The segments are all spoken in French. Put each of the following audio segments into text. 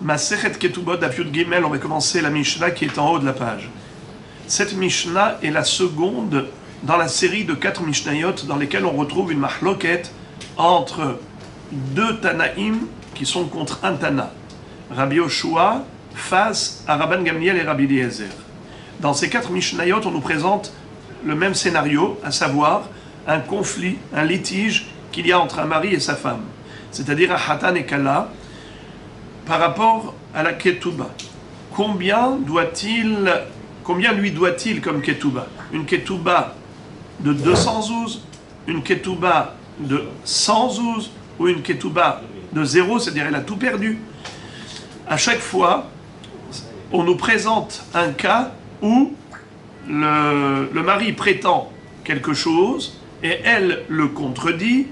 Masechet Ketubot Daf Yud Gimel, on va commencer la Mishnah qui est en haut de la page. Cette Mishnah est la seconde dans la série de 4 Mishnayot dans lesquelles on retrouve une mahloket entre deux Tanaïm qui sont contre un Tana. Rabbi Yoshua face à Rabban Gamliel et Rabbi Eliezer. Dans ces 4 Mishnayot, on nous présente le même scénario, à savoir un conflit, un litige qu'il y a entre un mari et sa femme, c'est-à-dire un Hatan et Kala, par rapport à la Ketouba. Combien lui doit-il comme Ketouba? Une Ketouba de 200 zouz, une Ketouba de 100 zouz, ou une Ketouba de 0, c'est-à-dire elle a tout perdu. À chaque fois, on nous présente un cas où le mari prétend quelque chose et elle le contredit.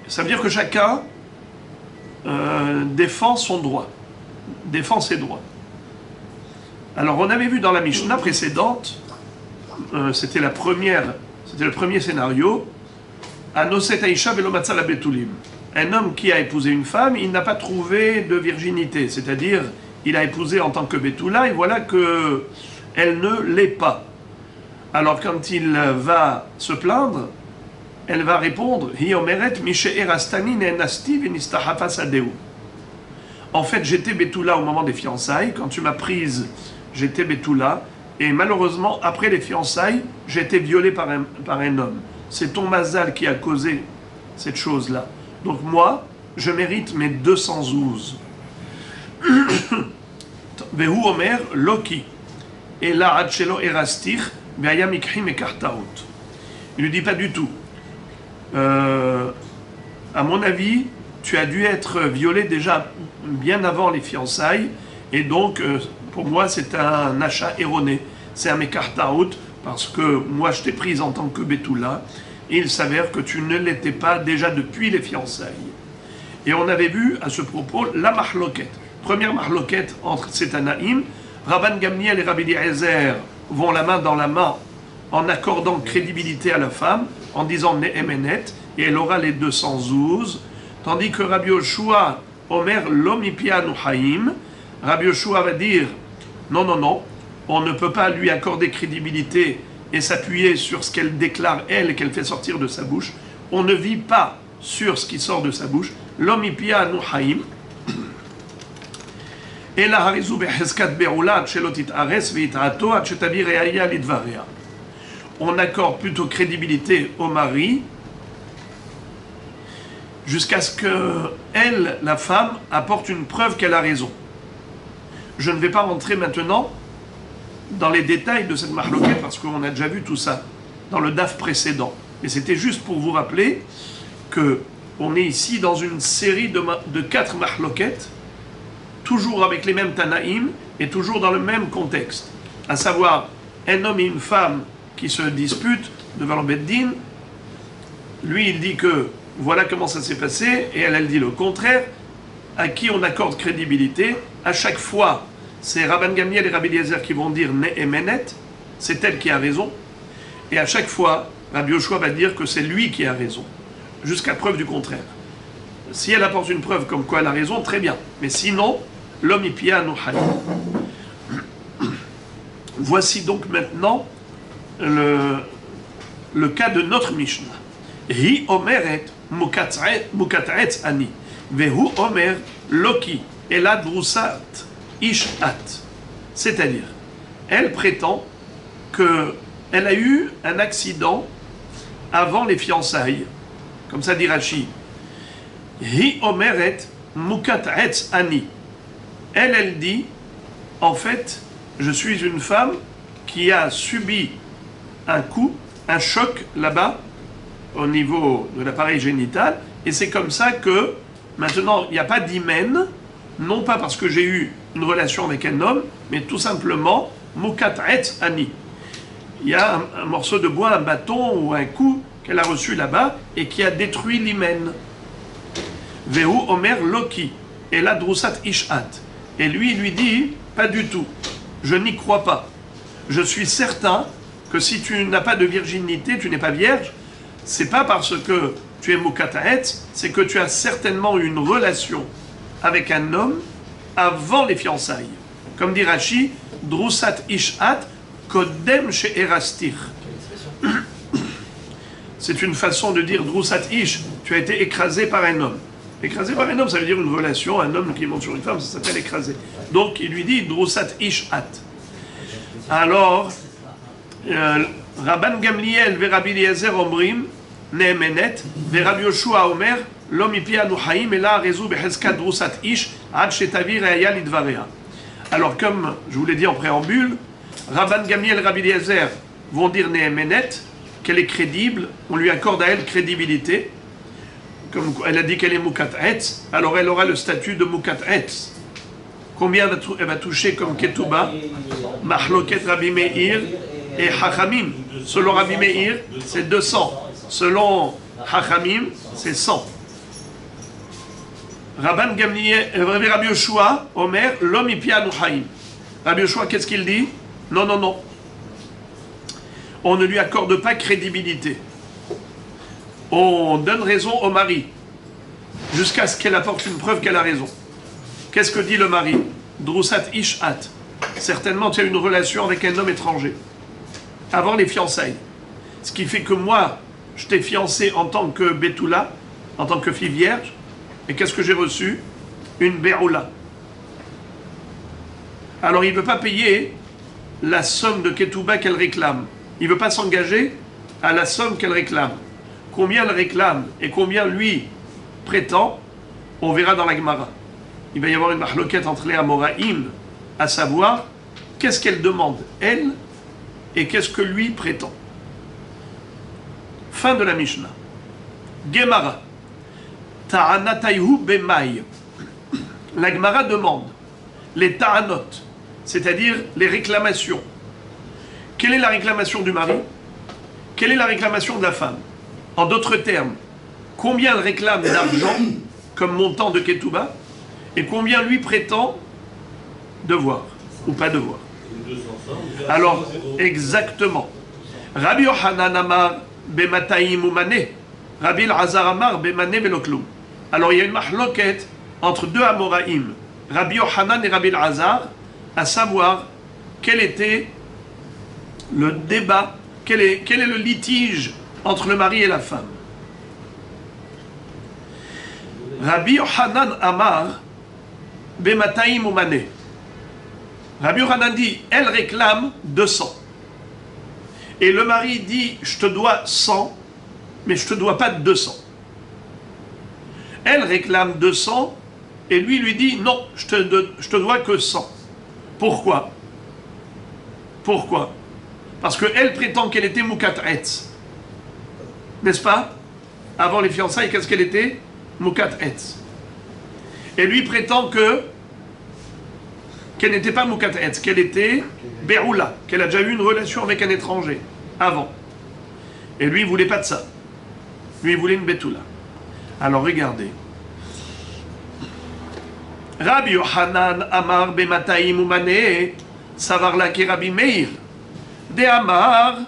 Ça veut dire que chacun défend son droit, défend ses droits. Alors on avait vu dans la Mishnah précédente, c'était le premier scénario, Anoset Aisha velo matza la betulim. Un homme qui a épousé une femme, il n'a pas trouvé de virginité, c'est-à-dire il a épousé en tant que Betula et voilà que elle ne l'est pas. Alors quand il va se plaindre, elle va répondre en fait, j'étais Betula au moment des fiançailles. Quand tu m'as prise, j'étais Betula. Et malheureusement, après les fiançailles, j'ai été violée par un homme. C'est ton mazal qui a causé cette chose-là. Donc moi, je mérite mes 200 zouz. Vehu Omer Loki. Et là, Adchelo Erastir, Veayamikrim et Kartaout. Il ne dit pas du tout. À mon avis, tu as dû être violé déjà bien avant les fiançailles, et donc pour moi c'est un achat erroné, c'est un mekartaout, parce que moi je t'ai prise en tant que Betula, et il s'avère que tu ne l'étais pas déjà depuis les fiançailles. Et on avait vu à ce propos la mahloket. Première mahloket entre ces Tanaïm, Rabban Gamliel et Rabbi Eliezer vont la main dans la main en accordant crédibilité à la femme, en disant Ne'emenet, et elle aura les 200 zouz, tandis que Rabbi Yoshua, Omer Lomipia Nuhaim, Rabbi Yoshua va dire non, on ne peut pas lui accorder crédibilité et s'appuyer sur ce qu'elle déclare elle et qu'elle fait sortir de sa bouche. On ne vit pas sur ce qui sort de sa bouche. Lomipia Nuhaim. Et la Harizou Beheskat Beroulat, Shelotit Ares, Veitato, Achetabi Reaya Lidvarea. On accorde plutôt crédibilité au mari jusqu'à ce que elle, la femme, apporte une preuve qu'elle a raison. Je ne vais pas rentrer maintenant dans les détails de cette mahloket parce qu'on a déjà vu tout ça dans le DAF précédent. Mais c'était juste pour vous rappeler que on est ici dans une série de 4 mahloket, toujours avec les mêmes Tanaïm et toujours dans le même contexte, à savoir un homme et une femme qui se disputent devant le Beddin. Lui, il dit que voilà comment ça s'est passé, et elle dit le contraire. À qui on accorde crédibilité? À chaque fois, c'est Rabban Gamliel et Rabbi Eliezer qui vont dire Ne'emenet, c'est elle qui a raison, et à chaque fois, Rabbi Yoshua va dire que c'est lui qui a raison, jusqu'à preuve du contraire. Si elle apporte une preuve comme quoi elle a raison, très bien, mais sinon, l'homme ipia nuhal. Voici donc maintenant le cas de notre Mishnah. Hi omeret mukat'et ani, vehu omer loki elad drusat ishat. C'est-à-dire, elle prétend qu'elle a eu un accident avant les fiançailles. Comme ça dit Rashi. Hi omeret mukat'et ani. Elle dit, en fait, je suis une femme qui a subi un coup, un choc là-bas, au niveau de l'appareil génital, et c'est comme ça que, maintenant, il n'y a pas d'hymen, non pas parce que j'ai eu une relation avec un homme, mais tout simplement, mukat'et ani. Il y a un morceau de bois, un bâton ou un coup qu'elle a reçu là-bas, et qui a détruit l'hymen. Vehu omer loki, et la drusat ishat. Et lui dit, pas du tout, je n'y crois pas. Je suis certain que si tu n'as pas de virginité, tu n'es pas vierge, c'est pas parce que tu es mukata'et, c'est que tu as certainement eu une relation avec un homme avant les fiançailles. Comme dit Rashi, Drusat Ishat Kodem She'erastir. C'est une façon de dire Drusat Ish, tu as été écrasé par un homme. Écrasé par un homme, ça veut dire une relation, un homme qui monte sur une femme, ça s'appelle écrasé. Donc il lui dit Drusat Ishat. Alors, Rabban Gamliel ve Rabbi Eliezer omrim, Neemenet, ve Rabbi Yoshua omer, Lo mipi anu haim, ela rezu beheskat Drusat Ish, ad shetavir eaya lidvarea. Alors, comme je vous l'ai dit en préambule, Rabban Gamliel et Rabbi Eliezer vont dire Neemenet, qu'elle est crédible, on lui accorde à elle crédibilité. Comme elle a dit qu'elle est Mukat Etz, alors elle aura le statut de Mukat Etz. Combien elle va toucher comme Ketouba? Mahloket Rabbi Meir et Hachamim. Selon Rabbi Meir, c'est 200. Selon Hachamim, c'est 100. Rabban Gamliel, Rabbi Yoshua, Omer, l'homme ipianu Haïm. Rabbi Yoshua, qu'est-ce qu'il dit? Non, non, non. On ne lui accorde pas crédibilité. On donne raison au mari, jusqu'à ce qu'elle apporte une preuve qu'elle a raison. Qu'est-ce que dit le mari? Drusat Ishat. Certainement, tu as une relation avec un homme étranger, avant les fiançailles. Ce qui fait que moi, je t'ai fiancé en tant que Betula, en tant que fille vierge, et qu'est-ce que j'ai reçu? Une Be'oula. Alors, il ne veut pas payer la somme de Ketouba qu'elle réclame. Il ne veut pas s'engager à la somme qu'elle réclame. Combien elle réclame et combien lui prétend, on verra dans la Gemara. Il va y avoir une mahloquette entre les Amoraïm, à savoir qu'est-ce qu'elle demande, elle, et qu'est-ce que lui prétend. Fin de la Mishnah. Gemara. Ta'anatayhu bemay. La Gemara demande les ta'anot, c'est-à-dire les réclamations. Quelle est la réclamation du mari? Quelle est la réclamation de la femme? En d'autres termes, combien elle réclame d'argent comme montant de Ketouba et combien lui prétend devoir ou pas devoir. Alors, exactement. Rabbi Yochanan Amar Bemataim Umane, Rabbi Elazar Amar Bemane Veloklum. Alors, il y a une mahloket entre deux Amoraïm, Rabbi Yochanan et Rabbi Elazar, à savoir quel était le débat, quel est le litige entre le mari et la femme. Rabbi Yochanan Amar Bemataim Umane. Rabbi Yochanan dit, elle réclame 200. Et le mari dit, je te dois 100, mais je te dois pas 200. Elle réclame 200, et lui dit, non, je te dois que 100. Pourquoi? Pourquoi? Parce qu'elle prétend qu'elle était Mukat Etz. N'est-ce pas? Avant les fiançailles, qu'est-ce qu'elle était? Mukat Etz. Et lui prétend qu'elle n'était pas Mukat Etz, qu'elle était Be'oula, qu'elle a déjà eu une relation avec un étranger, avant. Et lui, il ne voulait pas de ça. Lui, il voulait une Betula. Alors, regardez. Rabbi Yochanan Amar Bemataim Umane, Savarla ki Rabbi Meir, De Amar,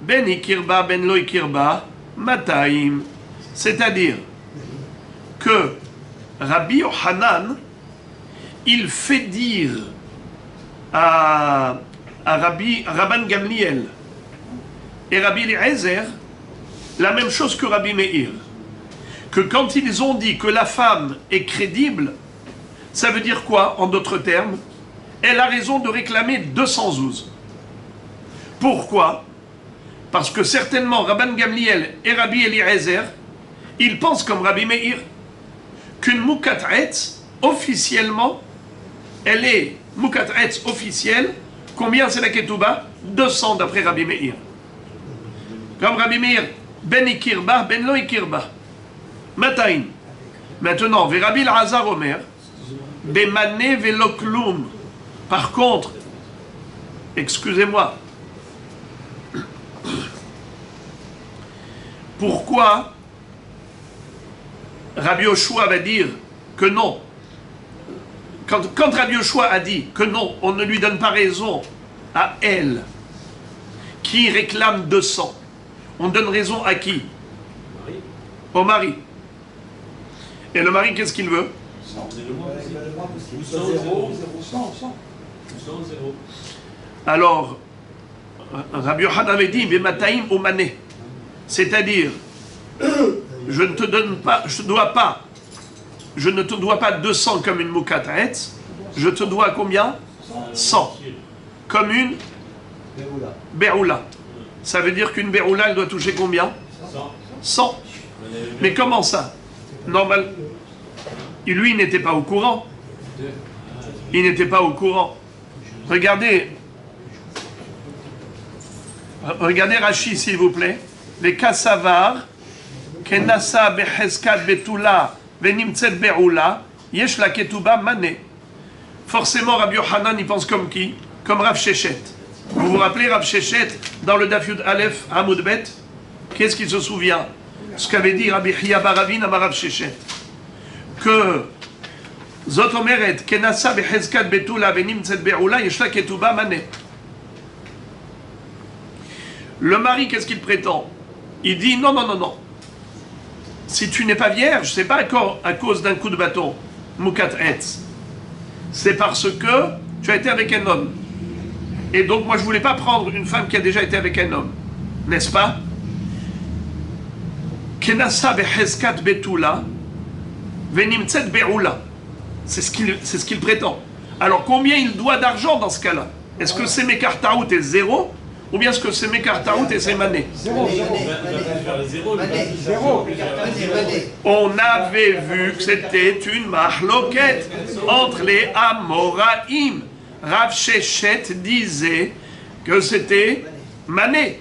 Ben Ikirba, Ben Lo Ikirba, Mataim. C'est-à-dire que Rabbi Yochanan, il fait dire à Rabban Gamliel et Rabbi Eliezer la même chose que Rabbi Meir. Que quand ils ont dit que la femme est crédible, ça veut dire quoi, en d'autres termes? Elle a raison de réclamer 200 zouz. Pourquoi? Parce que certainement Rabban Gamliel et Rabbi Eliezer, ils pensent comme Rabbi Meir qu'une Mukat Etz, officiellement, elle est Mukat Etz officielle. Combien c'est la Ketouba? 200 d'après Rabbi Meir. Comme Rabbi Meir, Ben Ikirba, Ben Lo Ikirba. Mataim. Maintenant, Rabbi Elazar Omer, Bemane Veloklum. Par contre, excusez-moi, pourquoi Rabbi Yoshua va dire que non? Quand Rabbi Yoshua a dit que non, on ne lui donne pas raison à elle, qui réclame 200, on donne raison à qui? Au mari. Et le mari, qu'est-ce qu'il veut? Alors, Rabbi Yochanan avait dit, Bemataim ou mané. C'est-à-dire, je ne te donne pas, je ne te dois pas 200 comme une moukatraetz, je te dois combien 100. Comme une beroula. Ça veut dire qu'une beroula, elle doit toucher combien 100. Mais comment ça Normal. Lui, il n'était pas au courant. Il n'était pas au courant. Regardez Rashi, s'il vous plaît. Les Kassavar, Kenasa Beheskat Betula, Venimtset Beroula, Yesh la Ketuba Mané. Forcément, Rabbi Yochanan, il pense comme qui Comme Rav Shechet. Vous vous rappelez Rav Shechet dans le Daf Yud Aleph Hamoud Bet? Qu'est-ce qu'il se souvient? Ce qu'avait dit Rabbi Chia Baravin à Rav Shechet. Que Zot Omeret, Kenasa Beheskat Betula, Venimtset Beroula, Yesh la Ketuba Mané. Le mari, qu'est-ce qu'il prétend? Il dit non. Si tu n'es pas vierge, c'est pas à cause d'un coup de bâton, Mukat Etz. C'est parce que tu as été avec un homme. Et donc, moi, je voulais pas prendre une femme qui a déjà été avec un homme. N'est-ce pas? Kenasa beheskat betula, venimtset beroula. C'est ce qu'il prétend. Alors, combien il doit d'argent dans ce cas-là? Est-ce que c'est Mekartaout et zéro? Ou bien est-ce que c'est Mekartaout et c'est Mané? On avait vu que c'était une mahloket entre les Amoraïm. Rav Shechet disait que c'était Mané.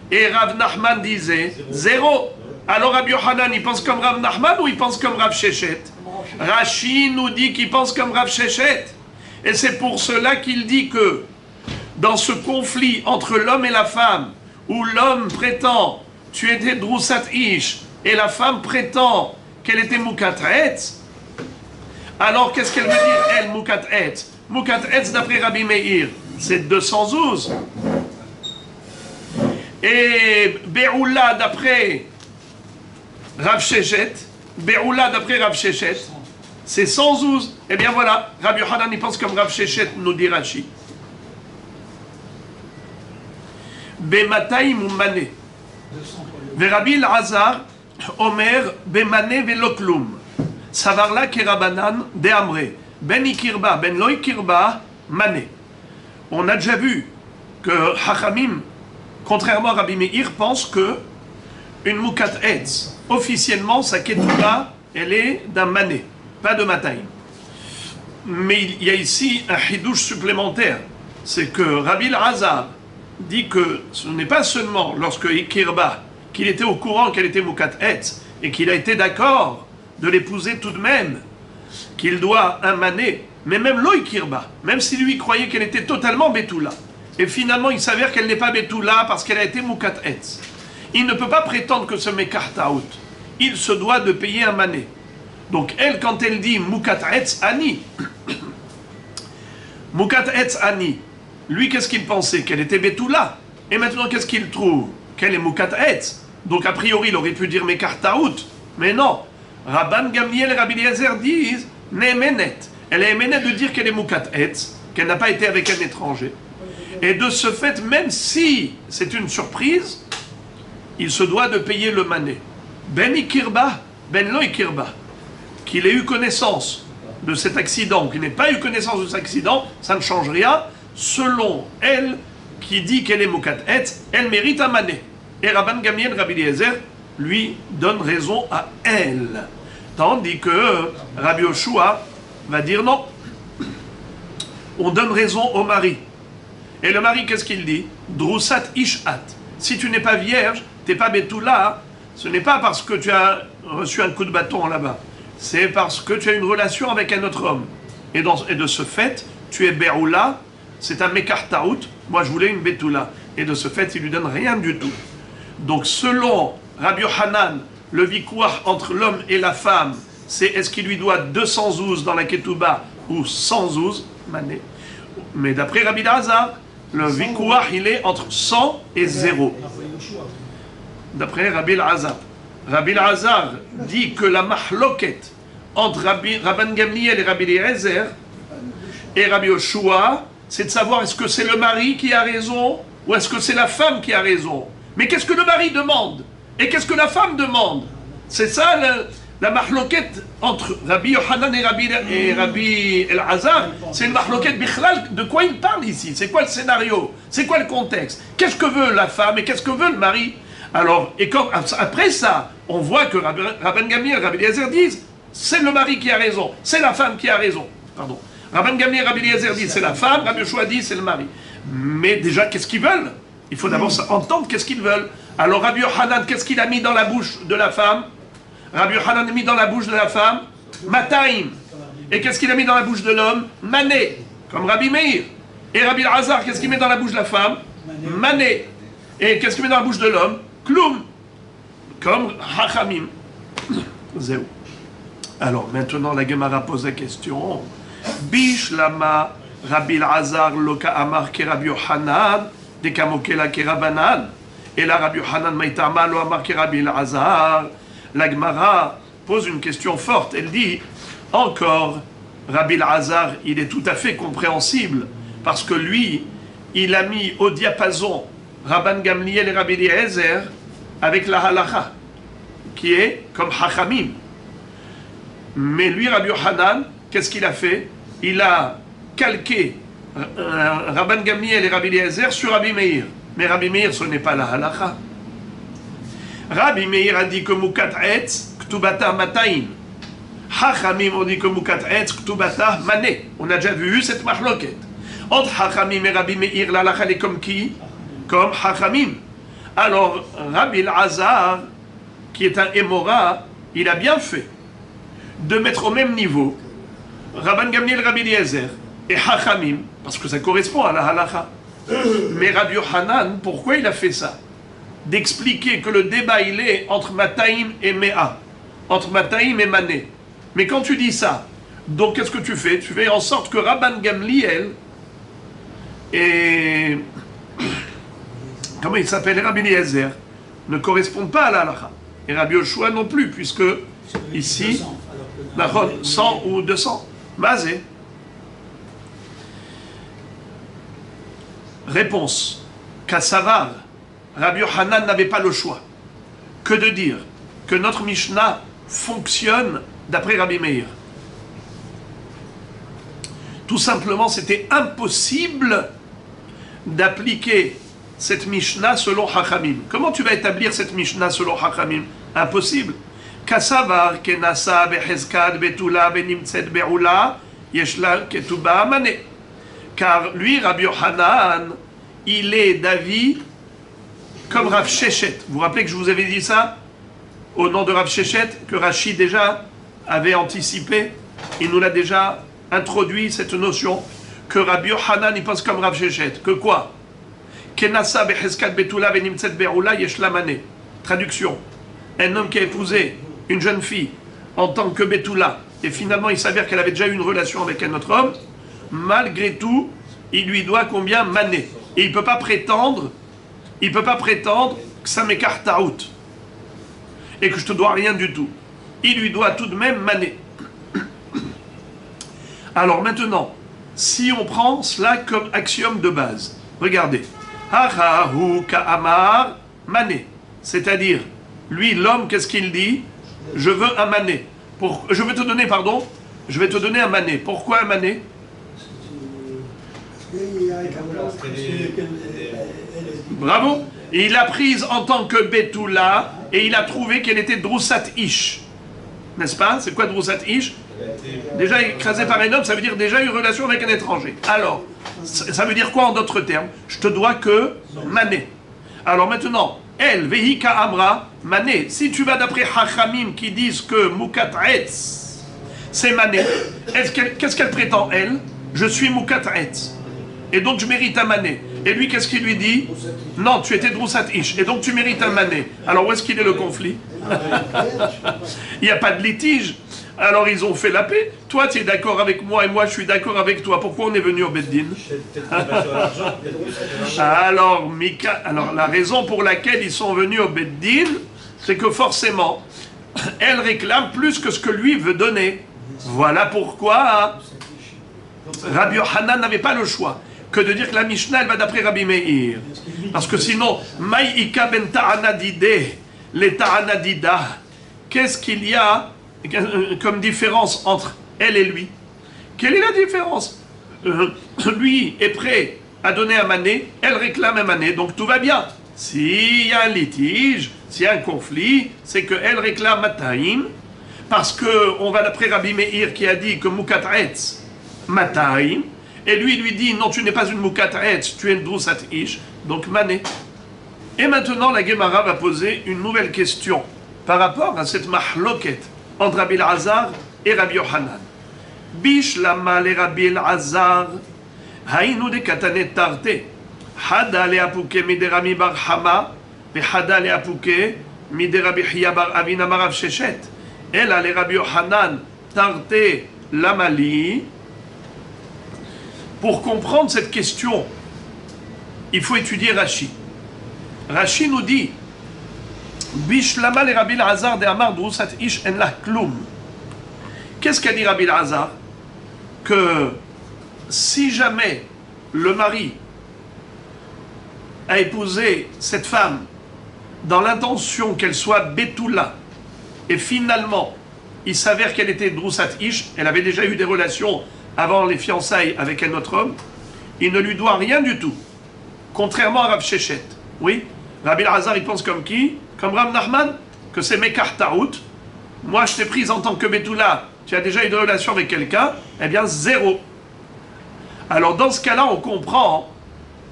Et Rav Nachman disait zéro. Alors Rabbi Yochanan, il pense comme Rav Nachman ou il pense comme Rav Shechet? Rashi nous dit qu'il pense comme Rav Shechet. Et c'est pour cela qu'il dit que dans ce conflit entre l'homme et la femme, où l'homme prétend tu étais Droussat Ish et la femme prétend qu'elle était Moukat-Etz, alors qu'est-ce qu'elle veut dire, elle, Moukat-Etz? Moukat-Etz, d'après Rabbi Meir, c'est 212. Et Beroula, d'après Rav Shechet, c'est 112. Eh bien voilà, Rabbi Yochanan, il pense comme Rav Shechet, nous dit Rashi. Bemataim ou mané. Verabi Lazar, Omer, Bemane veloklum. Savarla kerabanan de amre. Ben ikirba, ben lo ikirba, mané. On a déjà vu que Hachamim, contrairement à Rabbi Meir, pense que une Mukat Etz, officiellement, sa ketouba, elle est d'un mané, pas de mataim. Mais il y a ici un hidouche supplémentaire. C'est que Rabbi Lazar dit que ce n'est pas seulement lorsque Ikirba, qu'il était au courant qu'elle était Mukat Etz, et qu'il a été d'accord de l'épouser tout de même, qu'il doit un mané, mais même lo Ikirba, même si lui croyait qu'elle était totalement Betula, et finalement il s'avère qu'elle n'est pas Betula parce qu'elle a été Mukat Etz. Il ne peut pas prétendre que ce Mekartaout, il se doit de payer un mané. Donc elle, quand elle dit Mukat Etz Ani, Mukat Etz Ani, lui, qu'est-ce qu'il pensait? Qu'elle était Betula. Et maintenant, qu'est-ce qu'il trouve? Qu'elle est Mukat Etz. Donc, a priori, il aurait pu dire Mekartaout. Mais non. Rabban Gamliel et Rabbi Eliezer disent Nemenet. Elle est émenet de dire qu'elle est Mukat Etz, qu'elle n'a pas été avec un étranger. Et de ce fait, même si c'est une surprise, il se doit de payer le mané. Ben Ikirba, Ben Lo Ikirba. Qu'il ait eu connaissance de cet accident, qu'il n'ait pas eu connaissance de cet accident, ça ne change rien. Selon elle, qui dit qu'elle est Mukat Etz, elle mérite un mané. Et Rabban Gamliel, Rabbi Eliezer, lui donne raison à elle. Tandis que Rabbi Yoshua va dire non. On donne raison au mari. Et le mari, qu'est-ce qu'il dit? Droussat Ishat. Si tu n'es pas vierge, tu n'es pas Betula, ce n'est pas parce que tu as reçu un coup de bâton là-bas. C'est parce que tu as une relation avec un autre homme. Et de ce fait, tu es Beroula. C'est un Mekartaout, moi je voulais une Betula. Et de ce fait, il lui donne rien du tout. Donc selon Rabbi Yochanan, le vikouach entre l'homme et la femme, c'est est-ce qu'il lui doit 212 dans la Ketouba ou 112 mané. Mais d'après Rabbi Lazar, le vikouach il est entre 100 et 0. D'après Rabbi Lazar. Rabbi Lazar dit que la mahloket entre Rabban Gamliel et Rabbi Eliezer et Rabbi Yoshua, c'est de savoir est-ce que c'est le mari qui a raison ou est-ce que c'est la femme qui a raison. Mais qu'est-ce que le mari demande et qu'est-ce que la femme demande? C'est ça la mahloquette entre Rabbi Yohanan et Rabbi Elazar. C'est une mahloquette bichlal. De quoi il parle ici? C'est quoi le scénario? C'est quoi le contexte? Qu'est-ce que veut la femme et qu'est-ce que veut le mari? Alors, et quand, après ça, on voit que Rabban Gamliel et Rabbi Eliezer disent c'est le mari qui a raison, c'est la femme qui a raison. Pardon. Rabban Gamliel et Rabbi Eliezer disent c'est la femme, Rabbi Yoshua dit c'est le mari. Mais déjà, qu'est-ce qu'ils veulent? Il faut d'abord entendre qu'est-ce qu'ils veulent. Alors Rabbi Yohanan, qu'est-ce qu'il a mis dans la bouche de la femme? Rabbi Yohanan a mis dans la bouche de la femme Mataim. Et qu'est-ce qu'il a mis dans la bouche de l'homme? Mané, comme Rabbi Meir. Et Rabbi Elazar, qu'est-ce qu'il met dans la bouche de la femme? Mané. Et qu'est-ce qu'il met dans la bouche de l'homme? Kloum, comme Hachamim. Zéou. Alors maintenant la Gemara pose la question. Bish lama Rabbi Elazar loka amar ke Rabbi Yohanan de kamokela ke Rabbanan. Et là Rabbi Yohanan maitama lo amar ke Rabbi Elazar. La Gemara pose une question forte. Elle dit encore Rabbi Elazar, il est tout à fait compréhensible parce que lui, il a mis au diapason Rabban Gamliel et Rabbi Eliezer avec la halacha, qui est comme Hachamim. Mais lui, Rabbi Yohanan, qu'est-ce qu'il a fait? Il a calqué Rabban Gamliel et Rabbi Eliezer sur Rabbi Meir. Mais Rabbi Meir, ce n'est pas la halacha. Rabbi Meir a dit que Mukat Etz, Ktubata Mataim. Hachamim ont dit que Mukat Etz, Ktubata Mané. On a déjà vu cette marloquette. Entre Hachamim et Rabbi Meir, la halacha est comme qui? Comme Hachamim. Alors, Rabbi Elazar, qui est un Émora, il a bien fait de mettre au même niveau Rabban Gamliel, Rabbi Eliezer et Hachamim, parce que ça correspond à la halacha. Mais Rabbi Yohanan, pourquoi il a fait ça? D'expliquer que le débat il est entre Mataim et Mea, entre Mataim et Mané. Mais quand tu dis ça, donc qu'est-ce que tu fais? Tu fais en sorte que Rabban Gamliel et comment il s'appelle, Rabbi Eliezer, ne correspondent pas à la halakha. Et Rabbi Yoshua non plus, puisque ici, 100 ou 200. Mazé. Réponse. Kassavar, Rabbi Yohanan n'avait pas le choix que de dire que notre Mishnah fonctionne d'après Rabbi Meir. Tout simplement, c'était impossible d'appliquer cette Mishnah selon Hachamim. Comment tu vas établir cette Mishnah selon Hachamim? Impossible. Kassavar kenasa behezkad betula benimtzet be'ula yeshla ketuba amane. Car lui, Rabbi Yohanan, il est d'avis comme Rav Shechet. Vous vous rappelez que je vous avais dit ça au nom de Rav Shechet, que Rashi déjà avait anticipé, il nous l'a déjà introduit cette notion, que Rabbi Yohanan il pense comme Rav Shechet. Que quoi? Kenasa behezkad betula benimtzet be'ula yeshla amane. Traduction. Un homme qui a épousé une jeune fille en tant que Betula, et finalement il s'avère qu'elle avait déjà eu une relation avec un autre homme, malgré tout, il lui doit combien? Mané. Et il ne peut pas prétendre que ça m'écarte out et que je te dois rien du tout. Il lui doit tout de même mané. Alors maintenant, si on prend cela comme axiome de base, regardez. Hahahu ka'amar mané. C'est-à-dire, lui, l'homme, qu'est-ce qu'il dit? Je veux un mané. Je vais te donner un mané. Pourquoi un mané? Bravo. Il l'a prise en tant que Betula et il a trouvé qu'elle était Drusat Ish. N'est-ce pas? C'est quoi Drusat Ish? Déjà écrasé par un homme, ça veut dire déjà une relation avec un étranger. Alors, ça veut dire quoi en d'autres termes? Je te dois que mané. Alors maintenant, elle, Vehika Amra, mané. Si tu vas d'après Hachamim qui disent que Mukat Etz, c'est mané, qu'est-ce qu'elle prétend, elle? Je suis Mukat Etz. Et donc je mérite un mané. Et lui, qu'est-ce qu'il lui dit? Non, tu étais Drusat Ish. Et donc tu mérites un mané. Alors où est-ce qu'il est le conflit? Il n'y a pas de litige. Alors ils ont fait la paix. Toi, tu es d'accord avec moi et moi, je suis d'accord avec toi. Pourquoi on est venu au Beddin? Alors la raison pour laquelle ils sont venus au Beddin, c'est que forcément, elle réclame plus que ce que lui veut donner. Voilà pourquoi Rabbi Yochanan n'avait pas le choix que de dire que la Mishnah elle va d'après Rabbi Meir. Parce que sinon, Maïka ben Ta'anadide, les Ta'anadida, qu'est-ce qu'il y a comme différence entre elle et lui? Quelle est la différence? Lui est prêt à donner un mané, elle réclame un mané, donc tout va bien. S'il y a un litige, s'il y a un conflit, c'est qu'elle réclame Mataim, parce qu'on va d'après Rabbi Meir qui a dit que Mukat'etz Mataim, et lui dit non, tu n'es pas une Mukat'etz, tu es une Drusat Ish, donc mané. Et maintenant la Gemara va poser une nouvelle question par rapport à cette mahloket entre Rabbi Elazar et Rabbi Yochanan. Bishlama le Rabbi Elazar, haïnu de katanet tarte, hada le apuke mide Rabbi bar Hama, ve hada le apuke mide Rabbi Hiya bar Avina marav sheshet. Elle a le Rabbi Yochanan tarte lamali. Pour comprendre cette question, il faut étudier Rashi. Rashi nous dit Bishlama le Rabbi Elazar de Amar Drusat Ish en la Kloum. Qu'est-ce qu'a dit Rabbi Elazar? Que si jamais le mari a épousé cette femme dans l'intention qu'elle soit Betula, et finalement il s'avère qu'elle était Drusat Ish, elle avait déjà eu des relations avant les fiançailles avec un autre homme, il ne lui doit rien du tout. Contrairement à Rav Shechet. Oui, Rabbi Elazar il pense comme qui? Comme Rav Nachman, que c'est Mekar Taout. Moi je t'ai prise en tant que Betula, tu as déjà eu des relations avec quelqu'un, eh bien zéro. Alors dans ce cas-là, on comprend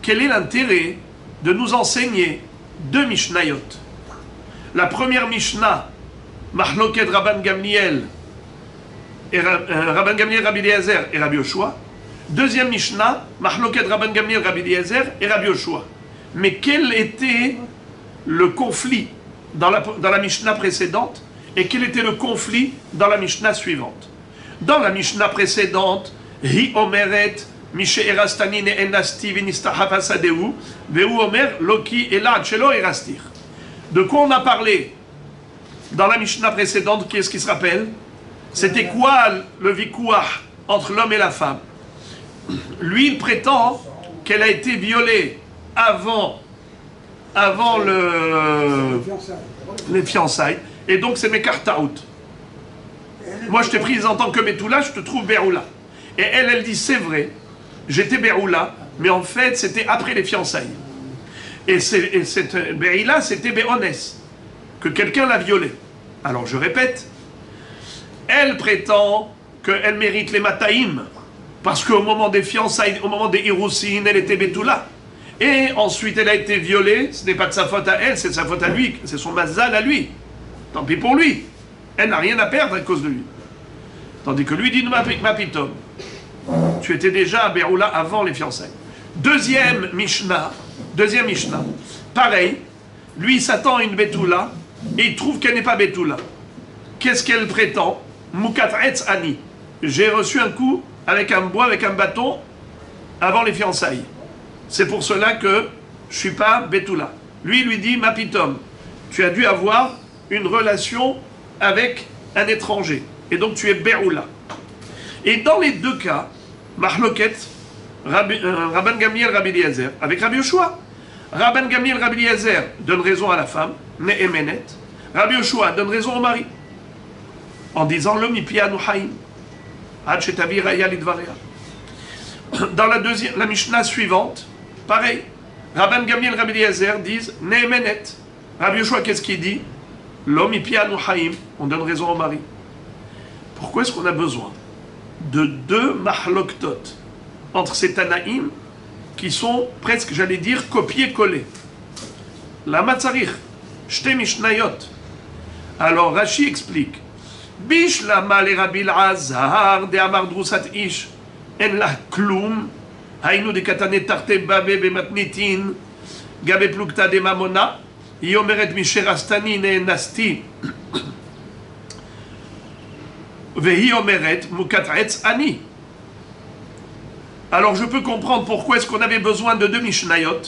quel est l'intérêt de nous enseigner deux Mishnayot. La première Mishnah, Mahloket Rabban Gamliel, et Rabban Gamliel, Rabbi Eliezer et Rabbi Yoshua. Deuxième Mishnah, Mahloket Rabban Gamliel, Rabbi Eliezer et Rabbi Yoshua. Mais quel était le conflit dans la Mishnah précédente et quel était le conflit dans la Mishnah suivante? Dans la Mishnah précédente, Hi Omeret, Mishe Erastani ne Enasti Vinistahav Sadeu, Veu Omer, Loki Elad Shelo Erastir. De quoi on a parlé dans la Mishnah précédente? Qui est-ce qui se rappelle? C'était quoi le vikouah entre l'homme et la femme? Lui, il prétend qu'elle a été violée avant les fiançailles. Et donc, c'est Mekar Taout. Moi, je t'ai prise en tant que Betula, je te trouve Beroula. Et elle dit, c'est vrai, j'étais Beroula, mais en fait, c'était après les fiançailles. Et cette Beroula, c'était Béones, que quelqu'un l'a violée. Alors, je répète, elle prétend qu'elle mérite les Mataïm, parce qu'au moment des fiançailles, au moment des Hirousines, elle était Betula. Et ensuite, elle a été violée, ce n'est pas de sa faute à elle, c'est de sa faute à lui, c'est son mazal à lui. Tant pis pour lui. Elle n'a rien à perdre à cause de lui. Tandis que lui dit Mapitom, tu étais déjà à Beroula avant les fiançailles. Deuxième Mishnah, pareil, lui il s'attend à une Betula et il trouve qu'elle n'est pas Betula. Qu'est-ce qu'elle prétend? Mukat'etz Ani. J'ai reçu un coup avec un bois, avec un bâton avant les fiançailles. C'est pour cela que je ne suis pas Betula. Lui dit Mapitom, tu as dû avoir une relation avec un étranger. Et donc tu es Beroula. Et dans les deux cas, Mahloket, Rabban Gamliel, Rabbi Eliezer, avec Rabbi Yoshua. Rabban Gamliel, Rabbi Eliezer donne raison à la femme, Ne'emenet. Rabbi Yoshua donne raison au mari, en disant l'homme ipianu haïm. Ad shetavi raya lidvaria. Dans la Mishnah suivante, pareil. Rabban Gamliel, Rabbi Eliezer disent Ne'emenet. Rabbi Yoshua, qu'est-ce qu'il dit? L'homme ipianu haïm. On donne raison au mari. Pourquoi est-ce qu'on a besoin de deux mahloktot entre ces Tanaïm qui sont presque, j'allais dire, copier-coller? La Matzarich, Shte Mishnayot. Alors Rashi explique Bishlama le Rabbi Elazar de Amar Drusat Ish en la Kloum Hainu de Katane Tarte Babe Bematnitin Gabe Plukta de Mamona Yomeret Misherastani ne Nasti Vehi Omeret Mukat'etz Ani. Alors je peux comprendre pourquoi est-ce qu'on avait besoin de deux Mishnayot.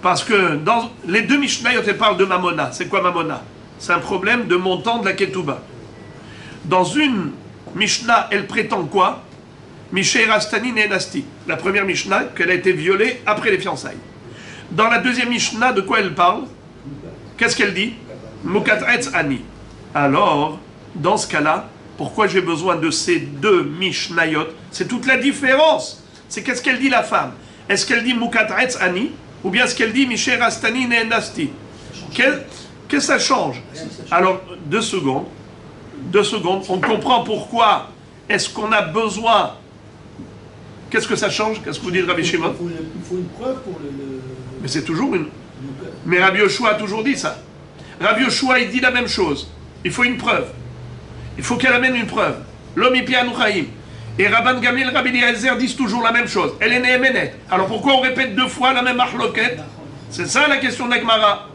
Parce que dans les deux Mishnayot, elles parlent de Mamona. C'est quoi Mamona? c'est un problème de montant de la ketouba. Dans une Mishnah, elle prétend quoi? Mishay Rastani Nenasti. La première Mishnah, qu'elle a été violée après les fiançailles. Dans la deuxième Mishnah, de quoi elle parle? Qu'est-ce qu'elle dit? Mukat'etz Ani. Alors, dans ce cas-là, pourquoi j'ai besoin de ces deux Mishnayot? C'est toute la différence. C'est qu'est-ce qu'elle dit la femme? Est-ce qu'elle dit Mukat'etz Ani? Ou bien est-ce qu'elle dit Mishay Rastani Nenasti? Qu'est-ce que ça change? Alors, 2 secondes. 2 secondes. On comprend pourquoi est-ce qu'on a besoin. Qu'est-ce que ça change? Qu'est-ce que vous dites, Rabbi Shimon? Il faut une preuve pour le... Mais c'est toujours une... Mais Rabbi Yoshua a toujours dit ça. Rabbi Yoshua, il dit la même chose. Il faut une preuve. Il faut qu'elle amène une preuve. L'homme y Chaim. Et Rabban Gamliel et Rabbi Eliezer disent toujours la même chose. Elle est Nehemenet. Alors pourquoi on répète 2 fois la même marloquette? C'est ça la question de la Gemara.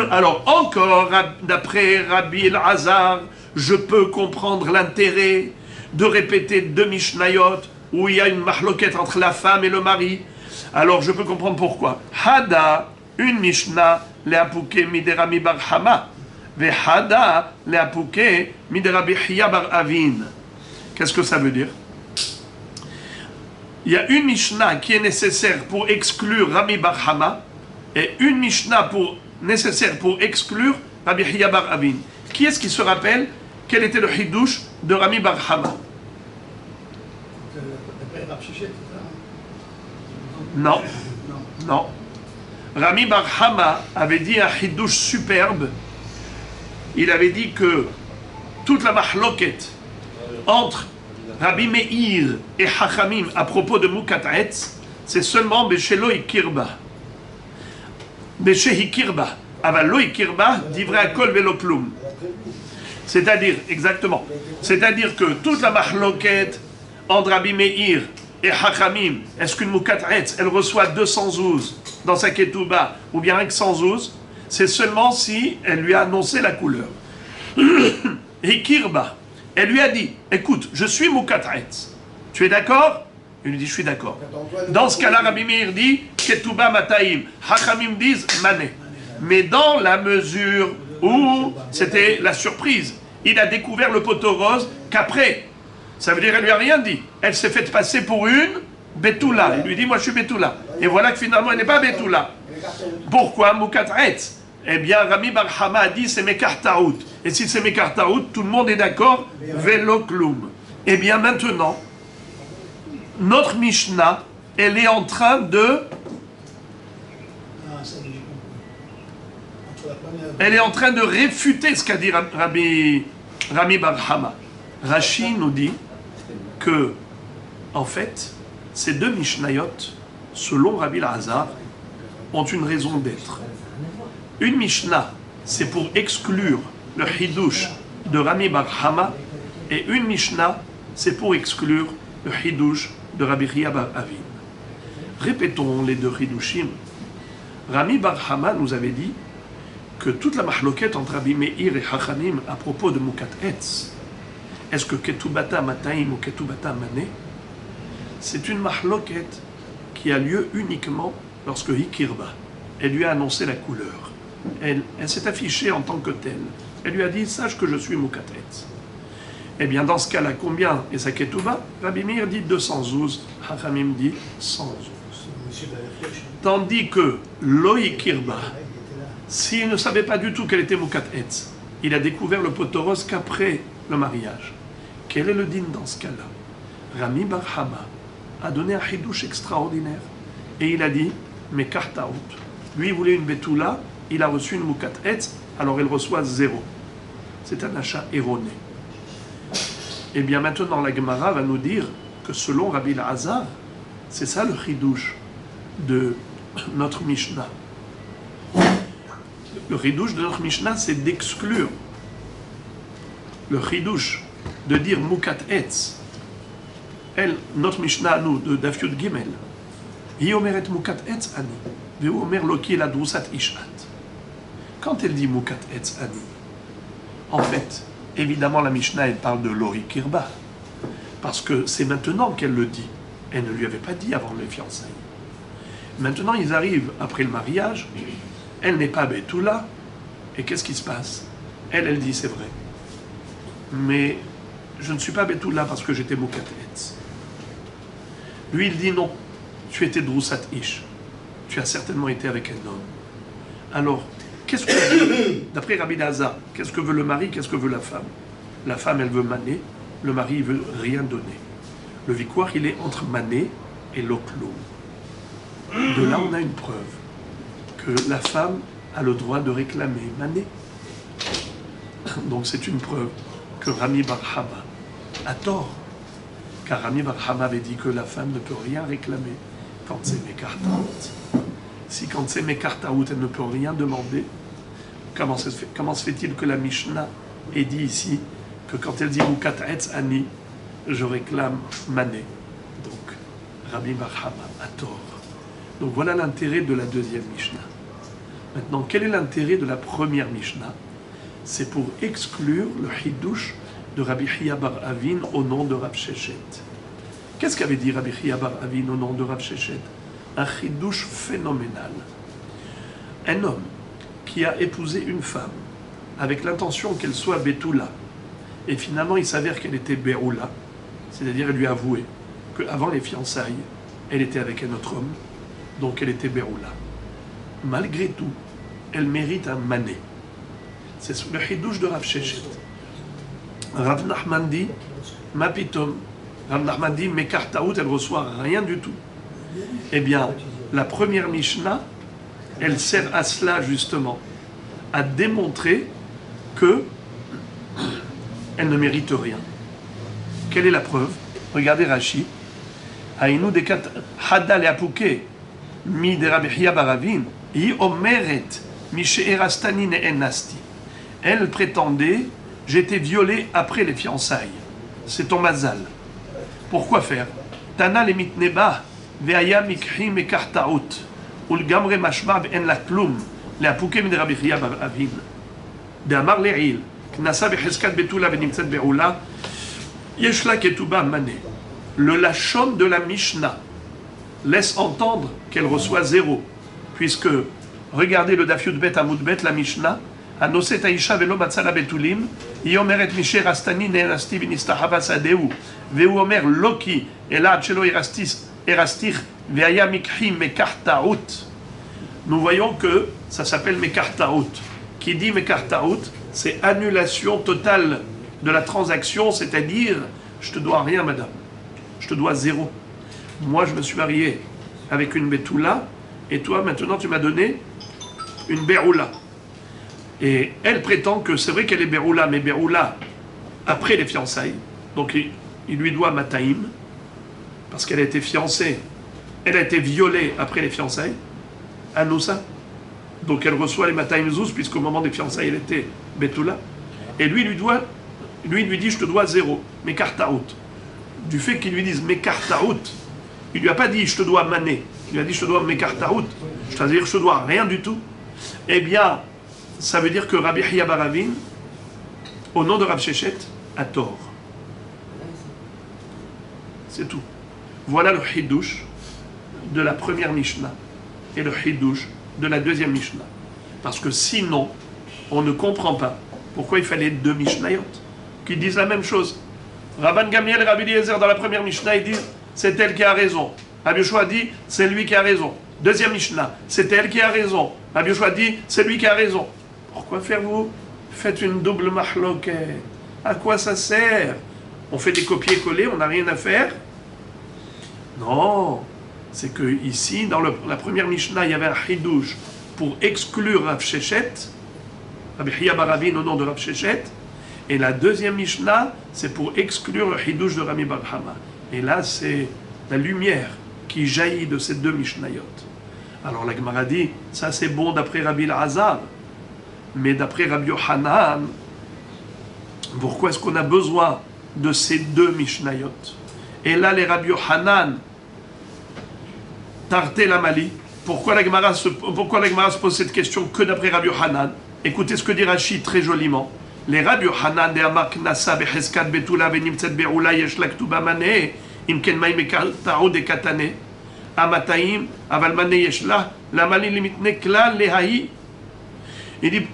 Alors encore, d'après Rabbi Elazar, je peux comprendre l'intérêt de répéter 2 Mishnayot où il y a une mahloquette entre la femme et le mari. Alors je peux comprendre pourquoi. Hada, une Mishnah, le'apouke miderami bar Hama, ve Hada, le'apouke miderabi Hiya bar Avin. Qu'est-ce que ça veut dire? Il y a une Mishnah qui est nécessaire pour exclure Rabbi bar Hama et une Mishnah nécessaire pour exclure Rabbi Hiya bar Avin. Qui est-ce qui se rappelle quel était le hidouche de Rabbi bar Hama? Non, non. Rami Bar Hama avait dit un hidouche superbe. Il avait dit que toute la mahloket entre Rabbi Meir et Hachamim à propos de Mukat'etz, c'est seulement Beshelo Ikirba. Beshe Ikirba. Avalo Ikirba, divrei akol velo klum. C'est-à-dire, exactement. C'est-à-dire que toute la mahloket entre Rabbi Meir et Hachamim, est-ce qu'une Mukat'etz, elle reçoit 200 zouz dans sa ketouba, ou bien avec 100 zouz? C'est seulement si elle lui a annoncé la couleur. Et Kirba, elle lui a dit, écoute, je suis Mukat'etz, tu es d'accord? Il lui dit, je suis d'accord. Dans ce cas-là, Rabbi Meir dit, ketouba mataim, Hachamim disent, mané. Mais dans la mesure où c'était la surprise, il a découvert le poteau rose qu'après. Ça veut dire qu'elle lui a rien dit. Elle s'est faite passer pour une Betula. Il lui dit, moi je suis Betula. Et voilà que finalement elle n'est pas Betula. Pourquoi Mukat'etz? Eh bien, Rami Bar Hama a dit, c'est Mekartaout. Et si c'est Mekartaout, tout le monde est d'accord, Velo Klum. Eh bien maintenant, notre Mishnah, elle est en train de... Elle est en train de réfuter ce qu'a dit Rami Bar Hama. Rashi nous dit que, en fait, ces 2 Mishnayot, selon Rabbi Elazar, ont une raison d'être. Une Mishnah, c'est pour exclure le Hidouche de Rami Bar Hama, et une Mishnah, c'est pour exclure le Hidouche de Rabbi Hiya bar Avin. Répétons les 2 Hidushim. Rami Bar Hama nous avait dit que toute la mahloquette entre Rabbi Meir et Hachamim à propos de Mukat'etz, est-ce que Ketubata Mataim ou Ketubata Mané, c'est une mahloquette qui a lieu uniquement lorsque Hikirba, elle lui a annoncé la couleur. Elle s'est affichée en tant que telle. Elle lui a dit, sache que je suis Mukat'etz. Eh bien, dans ce cas-là, combien est sa Ketuba? Rabbi Meir dit 200 zouz, Hachamim dit 100 zouz. Tandis que Loïkirba, s'il ne savait pas du tout qu'elle était Mukat'etz, il a découvert le poteau qu'après le mariage. Quel est le din dans ce cas-là? Rami Bar Hama a donné un hidouche extraordinaire. Et il a dit, mais Kartaout. Lui, il voulait une Betula, il a reçu une Mukat'etz, alors il reçoit 0. C'est un achat erroné. Et bien maintenant, la Gemara va nous dire que selon Rabbi Elazar, c'est ça le hidouche de notre Mishnah. Le hidouche de notre Mishnah, c'est d'exclure le chidouche de dire Mukat'etz. Elle, notre Mishnah, nous, de Daf Yud Gimel, hi omeret Mukat'etz ani, vehu omer loki la drusat ishat. Quand elle dit Mukat'etz ani, en fait, évidemment, la Mishnah, elle parle de Lori Kirba, parce que c'est maintenant qu'elle le dit. Elle ne lui avait pas dit avant les fiançailles. Maintenant, ils arrivent après le mariage, elle n'est pas Betula, Et qu'est-ce qui se passe? Elle dit c'est vrai. Mais je ne suis pas Betula parce que j'étais Moukatetz. Lui, il dit non. Tu étais Droussat Ish. Tu as certainement été avec un homme. Alors, qu'est-ce que, d'après Rabbi Lazar, qu'est-ce que veut le mari, qu'est-ce que veut la femme? La femme, elle veut maner, le mari, il veut rien donner. Le victoire, il est entre maner et l'oclo. De là, on a une preuve que la femme a le droit de réclamer maner. Donc, c'est une preuve que Rami Bar Hama a tort. Car Rami Bar Hama avait dit que la femme ne peut rien réclamer quand c'est Mekartaout. Si quand c'est Mekartaout, elle ne peut rien demander, comment se fait-il que la Mishnah ait dit ici que quand elle dit Mukat'etz Ani, je réclame mané? Donc, Rabbi Bar Hama a tort. Donc voilà l'intérêt de la deuxième Mishnah. Maintenant, quel est l'intérêt de la première Mishnah? C'est pour exclure le Hidush de Rabbi Chia bar Avin au nom de Rav Sheshet. Qu'est-ce qu'avait dit Rabbi Chia bar Avin au nom de Rav Sheshet? Un Hidush phénoménal. Un homme qui a épousé une femme avec l'intention qu'elle soit Betula, et finalement il s'avère qu'elle était Beroula, c'est-à-dire elle lui a avoué qu'avant les fiançailles, elle était avec un autre homme, donc elle était Beroula. Malgré tout, elle mérite un mané. C'est le Hidush de Rav Sheshet. Rav Nachman dit, Mapitom, Rav Nachman dit, Mekartaout, elle reçoit rien du tout. Eh bien, la première Mishnah, elle sert à cela justement, à démontrer que elle ne mérite rien. Quelle est la preuve? Regardez Rashi. Haïnou dekat hada leapouke mi de Rabbi Chia bar Avin hi omeret mi she'erastani ne'enasti. Elle prétendait, j'étais violée après les fiançailles. C'est ton mazal. Pourquoi faire? Tana le mitneba ve'aya mikhi mekartaout ulgamre mashma ve'en la klum leapouke mi de Rabbi Chia bar Avin. D'amar le'il knasa becheskat betula ve'nimtzat be'ula yeshla ketuba mané. Le lachon de la Mishnah laisse entendre qu'elle reçoit zéro, puisque, regardez le Daf Yudbet Amoudbet, la Mishnah, Anoset Aisha velo matzala betulim, Yomeret Misher Astani ne'erasti v'nistahava sadeu, ve'u omer loki elad shelo erastich ve'aya mikhi mekartaout. Nous voyons que ça s'appelle mekartaout. Qui dit mekartaout, c'est annulation totale de la transaction, c'est-à-dire, je te dois rien, madame. Je te dois zéro. Moi, je me suis marié avec une Betula, et toi, maintenant, tu m'as donné une Beroula. Et elle prétend que c'est vrai qu'elle est Beroula, mais Beroula après les fiançailles. Donc, il lui doit Mataïm, parce qu'elle a été fiancée. Elle a été violée après les fiançailles, à Noussa. Donc, elle reçoit les Mataïm Zouz, puisqu'au moment des fiançailles, elle était Betula. Et lui, il lui dit, je te dois zéro, mais Kartaout. Du fait qu'il lui dise Mekartaout, il lui a pas dit je te dois mané, il lui a dit je te dois Mekartaout, c'est-à-dire je te dois rien du tout. Eh bien, ça veut dire que Rabbi Chia bar Avin, au nom de Rav Sheshet, a tort. C'est tout. Voilà le Hidush de la première Mishnah et le Hidush de la deuxième Mishnah. Parce que sinon, on ne comprend pas pourquoi il fallait deux Mishnayot qui disent la même chose. Rabban Gamliel et Rabbi Eliezer dans la première Mishnah, ils disent c'est elle qui a raison. Rabbi Yoshua dit c'est lui qui a raison. Deuxième Mishnah, c'est elle qui a raison. Rabbi Yoshua dit c'est lui qui a raison. Pourquoi faire-vous? Faites une double mahloket. À quoi ça sert? On fait des copier-coller, on n'a rien à faire? Non, c'est que ici, dans la première Mishnah, il y avait un Hidush pour exclure Rav Sheshet, Rabbi Chia bar Avin au nom de Rav Sheshet. Et la deuxième Mishnah, c'est pour exclure le Hidush de Rami Bar Hama. Et là, c'est la lumière qui jaillit de ces deux Mishnayot. Alors la Gemara dit, ça c'est bon d'après Rabbi Elazar, mais d'après Rabbi Yohanan, pourquoi est-ce qu'on a besoin de ces deux Mishnayot? Et là, les Rabbi Yohanan, Tarté la Mali, pourquoi la Gemara se pose cette question que d'après Rabbi Yohanan? Écoutez ce que dit Rashi très joliment. Les Rabbi Yohanan de Amar Knasa becheskat betula venimtzet beroula yesh la ktuba maneh imken may mekartao de katane amataim aval maneh yesh la mali limitne klal lehahi. Il dit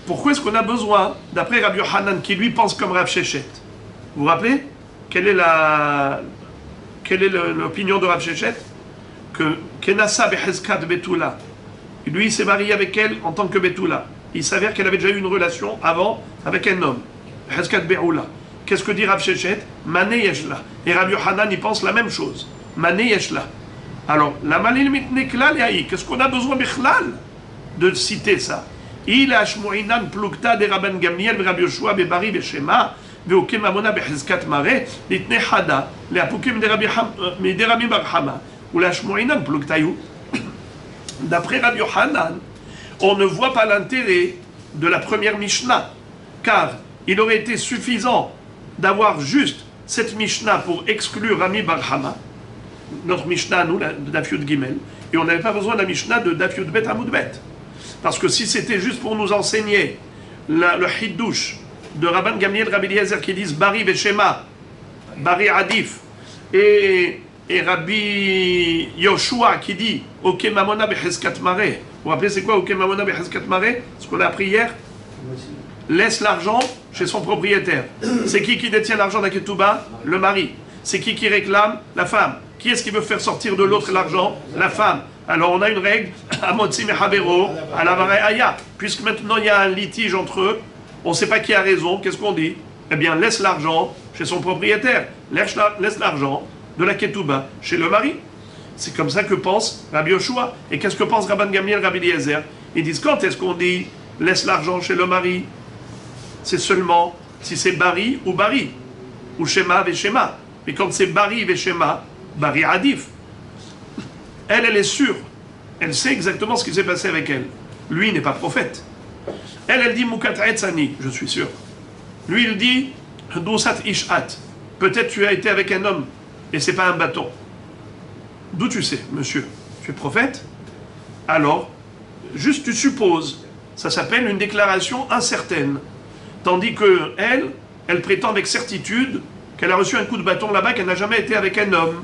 Pourquoi est-ce qu'on a besoin, d'après Rabbi Yochanan, qui lui pense comme Rav Shechet? Vous vous rappelez? Quelle est l'opinion de Rav Shechet? Que Kenassa Behezkat Betula, lui il s'est marié avec elle en tant que Betula. Il s'avère qu'elle avait déjà eu une relation avant avec un homme. Behezkat Be'ula. Qu'est-ce que dit Rav Shechet? Mané Yeshla. Et Rabbi Yochanan il pense la même chose. Mané Yeshla. Alors, la Malil Mitneklal Yahi, qu'est-ce qu'on a besoin Bichlal de citer ça? Il a Shmuinan Plukta de Rabban Gamliel, Rabbi Yoshua, Bebari, Beshema, Beokem Amona, Behezkat Mare, Litne Hada, les Apukim de Rabbi Barhama, ou la Shmuinan Pluktayu. D'après Rabbi Yochanan, on ne voit pas l'intérêt de la première Mishnah, car il aurait été suffisant d'avoir juste cette Mishnah pour exclure Rami Barhama, notre Mishnah, nous, de Daf Yud Gimel, et on n'avait pas besoin de la Mishnah de Daf Yud Bet Amud Bet. Parce que si c'était juste pour nous enseigner le Hiddouche de Rabban Gamliel, Rabbi Eliezer qui disent Bari Veshema, Bari Adif, et Rabbi Yoshua qui dit Ok Mamona Behezkat Mare. Vous vous rappelez c'est quoi Ok Mamona Behezkat Mare? Ce qu'on a appris hier. Laisse l'argent chez son propriétaire. C'est qui détient l'argent d'Aketouba? Le mari. C'est qui réclame? La femme. Qui est-ce qui veut faire sortir de l'autre l'argent? La femme. Alors on a une règle, Amotzi Mehavero, à la Aya. Puisque maintenant il y a un litige entre eux, on ne sait pas qui a raison, qu'est-ce qu'on dit? Eh bien laisse l'argent chez son propriétaire. Laisse l'argent de la Ketouba chez le mari. C'est comme ça que pense Rabbi Yoshua. Et qu'est-ce que pense Rabban Gamliel, Rabbi Eliezer? Ils disent quand est-ce qu'on dit laisse l'argent chez le mari? C'est seulement si c'est Bari, ou Shema Veshema. Mais quand c'est Bari Veshema, Bari Adif. Elle est sûre. Elle sait exactement ce qui s'est passé avec elle. Lui, il n'est pas prophète. Elle dit Mukat'etzani, je suis sûr. Lui, il dit Dosat Ishat. Peut-être tu as été avec un homme et c'est pas un bâton. D'où tu sais, monsieur? Tu es prophète? Alors, juste tu supposes. Ça s'appelle une déclaration incertaine. Tandis que elle prétend avec certitude qu'elle a reçu un coup de bâton là-bas, qu'elle n'a jamais été avec un homme.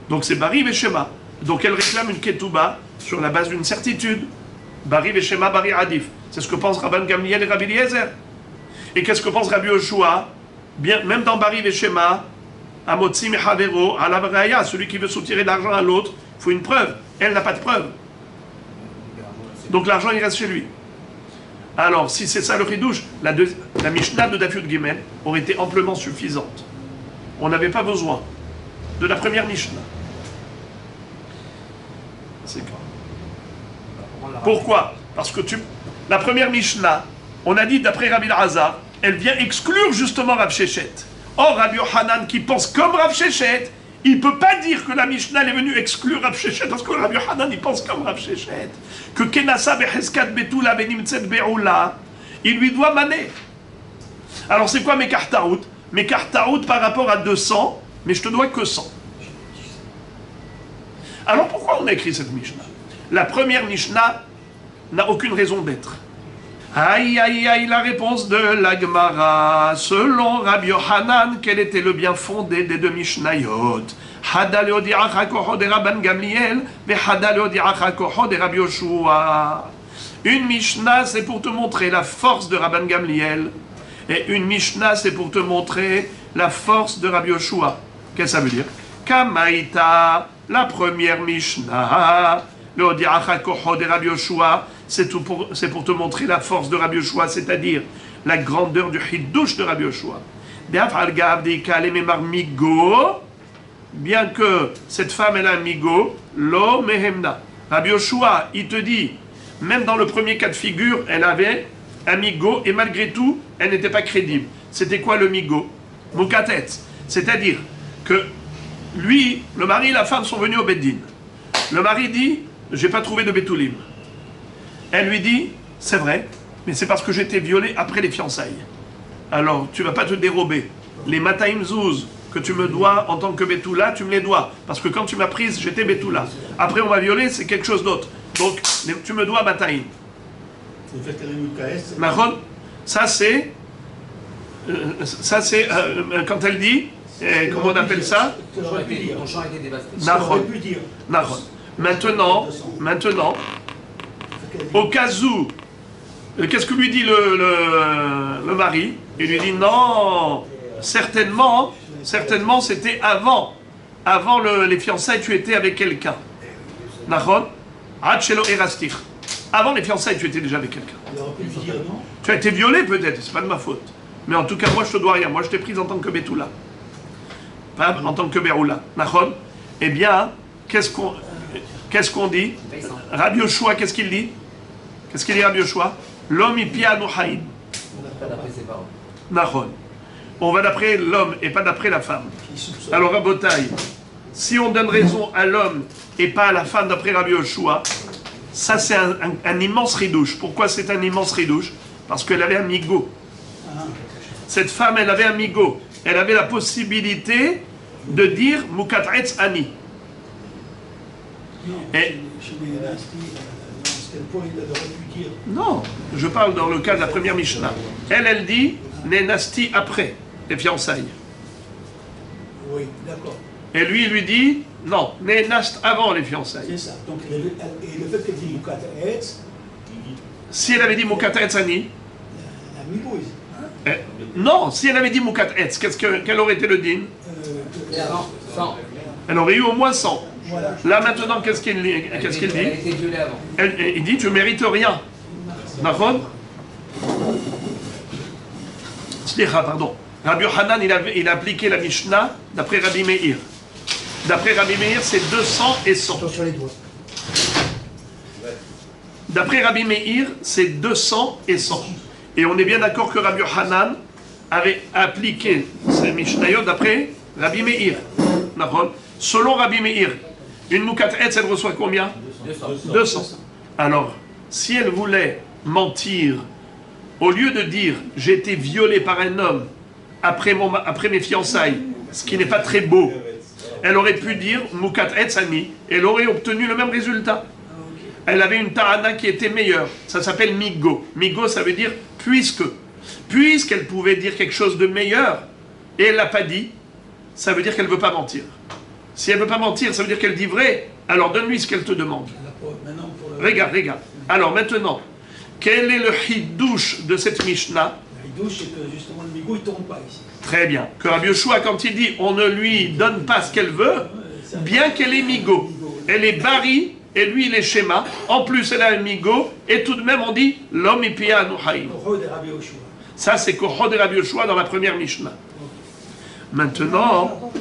Donc c'est Bari Veshema. Donc elle réclame une ketouba sur la base d'une certitude. Bari Veshema, Bari Adif. C'est ce que pense Rabban Gamliel et Rabbi Eliezer. Et qu'est-ce que pense Rabbi Yoshua? Bien, même dans Bari Veshema, Amotzi Mehavero, à la Vraya, celui qui veut soutirer l'argent à l'autre, il faut une preuve. Elle n'a pas de preuve. Donc l'argent il reste chez lui. Alors, si c'est ça le chidouche, la Mishnah de Daf Yud Gimel aurait été amplement suffisante. On n'avait pas besoin de la première Mishnah. C'est quoi? Pourquoi? Parce que la première Mishnah, on a dit d'après Rabbi Elazar, elle vient exclure justement Rav Shechet. Or, Rabbi Yochanan qui pense comme Rav Shechet, il ne peut pas dire que la Mishnah est venue exclure Rav Shechet, parce que Rabbi Yochanan il pense comme Rav Shechet. Que Kenassa Behezkat Betula Benimtzet Be'ula, il lui doit maner. Alors c'est quoi mes kartaout? Mes kartaout par rapport à 200, mais je te dois que 100. Alors pourquoi on a écrit cette Mishnah? La première Mishnah n'a aucune raison d'être. Aïe aïe aïe, la réponse de la Gemara. Selon Rabbi Yochanan, quel était le bien fondé des deux Mishnayot? Hada leodi'acha koho de Rabban Gamliel, ve hada leodi'acha koho de Rabbi Yoshua. Une Mishnah, c'est pour te montrer la force de Rabban Gamliel. Et une Mishnah, c'est pour te montrer la force de Rabbi Yoshua. Qu'est-ce que ça veut dire? Kamaïta, la première Mishnah, leodi'acha koho de Rabbi Yoshua, c'est pour te montrer la force de Rabbi Yoshua, c'est-à-dire la grandeur du Hiddouche de Rabbi Yoshua. Bien que cette femme elle a un migo, lo mehemna. Rabbi Yoshua, il te dit, même dans le premier cas de figure, elle avait un migo et malgré tout, elle n'était pas crédible. C'était quoi le migo? Mukatetz. C'est-à-dire que lui, le mari et la femme sont venus au Beddin. Le mari dit, j'ai pas trouvé de Betoulim. Elle lui dit, c'est vrai, mais c'est parce que j'ai été violée après les fiançailles. Alors, tu ne vas pas te dérober. Les Mataim Zouz que tu me dois en tant que Betula, tu me les dois. Parce que quand tu m'as prise, j'étais Betula. Après, on m'a violée, c'est quelque chose d'autre. Donc, tu me dois Mataim. Ça, c'est... quand elle dit... comment on appelle ça? Maintenant, au cas où Qu'est-ce que lui dit le mari? Il lui dit non, certainement c'était avant les fiançailles, tu étais avec quelqu'un. Nachon? Hachelo erastir. Avant les fiançailles, tu étais déjà avec quelqu'un. Il aurait pu lui dire non. Tu as été violé peut-être, c'est pas de ma faute. Mais en tout cas, moi je te dois rien. Moi je t'ai prise en tant que Betula. Pas en tant que Beroula. Nachon? Eh bien, qu'est-ce qu'on dit? Rabbi Yoshua, qu'est-ce qu'il dit? Qu'est-ce qu'il dit Rabbi Yoshua? L'homme y pia nuhaïm. Nachon. On va d'après l'homme et pas d'après la femme. Alors Rabotai, si on donne raison à l'homme et pas à la femme d'après Rabbi Yoshua, ça c'est un immense ridouche. Pourquoi c'est un immense ridouche? Parce qu'elle avait un migo. Cette femme, elle avait un migo. Elle avait la possibilité de dire Mukat'etz Ani. Et non, je parle dans le cas de la première Mishnah. Elle dit Nenasti après les fiançailles. Oui, d'accord. Et lui, il lui dit non, Nenast avant les fiançailles. C'est ça. Donc, et le fait qu'elle dit Mukat'etz, si elle avait dit Mukat'etz Ani, la migoise. non, si elle avait dit Mukat'etz, quel aurait été le din? 100. Elle aurait eu au moins 100. Voilà. Là maintenant, qu'est-ce qu'il dit? Elle a été violée avant. Il dit tu mérites rien. D'accord? Slicha, pardon. Rabbi Yohanan, il a appliqué la Mishnah d'après Rabbi Meir. D'après Rabbi Meir, c'est 200 et 100. Sur les doigts. D'après Rabbi Meir, c'est 200 et 100. Et on est bien d'accord que Rabbi Yohanan avait appliqué ces Mishnayot d'après Rabbi Meir. Selon Rabbi Meir, une Mukat'etz, elle reçoit combien? 200. Alors, si elle voulait mentir, au lieu de dire « j'ai été violée par un homme après mes fiançailles », ce qui n'est pas très beau, elle aurait pu dire « Mukat'etz Ani » et elle aurait obtenu le même résultat. Elle avait une ta'ana qui était meilleure. Ça s'appelle migo. Migo, ça veut dire puisque. Puisqu'elle pouvait dire quelque chose de meilleur et elle l'a pas dit, ça veut dire qu'elle ne veut pas mentir. Si elle ne veut pas mentir, ça veut dire qu'elle dit vrai. Alors donne-lui ce qu'elle te demande. Regarde. Alors maintenant, quel est le hidouche de cette Mishnah? Le hidouche, c'est que justement le migo, il ne tourne pas ici. Très bien. Que Rabbi Yoshua, quand il dit on ne lui donne pas ce qu'elle veut, bien qu'elle est migo, elle est bari. Et lui, il est schéma. En plus, elle a un migo. Et tout de même, on dit l'homme ipia nuhaïm. Ça, c'est Koho de Rabbi Yoshua dans la première Mishnah. Maintenant,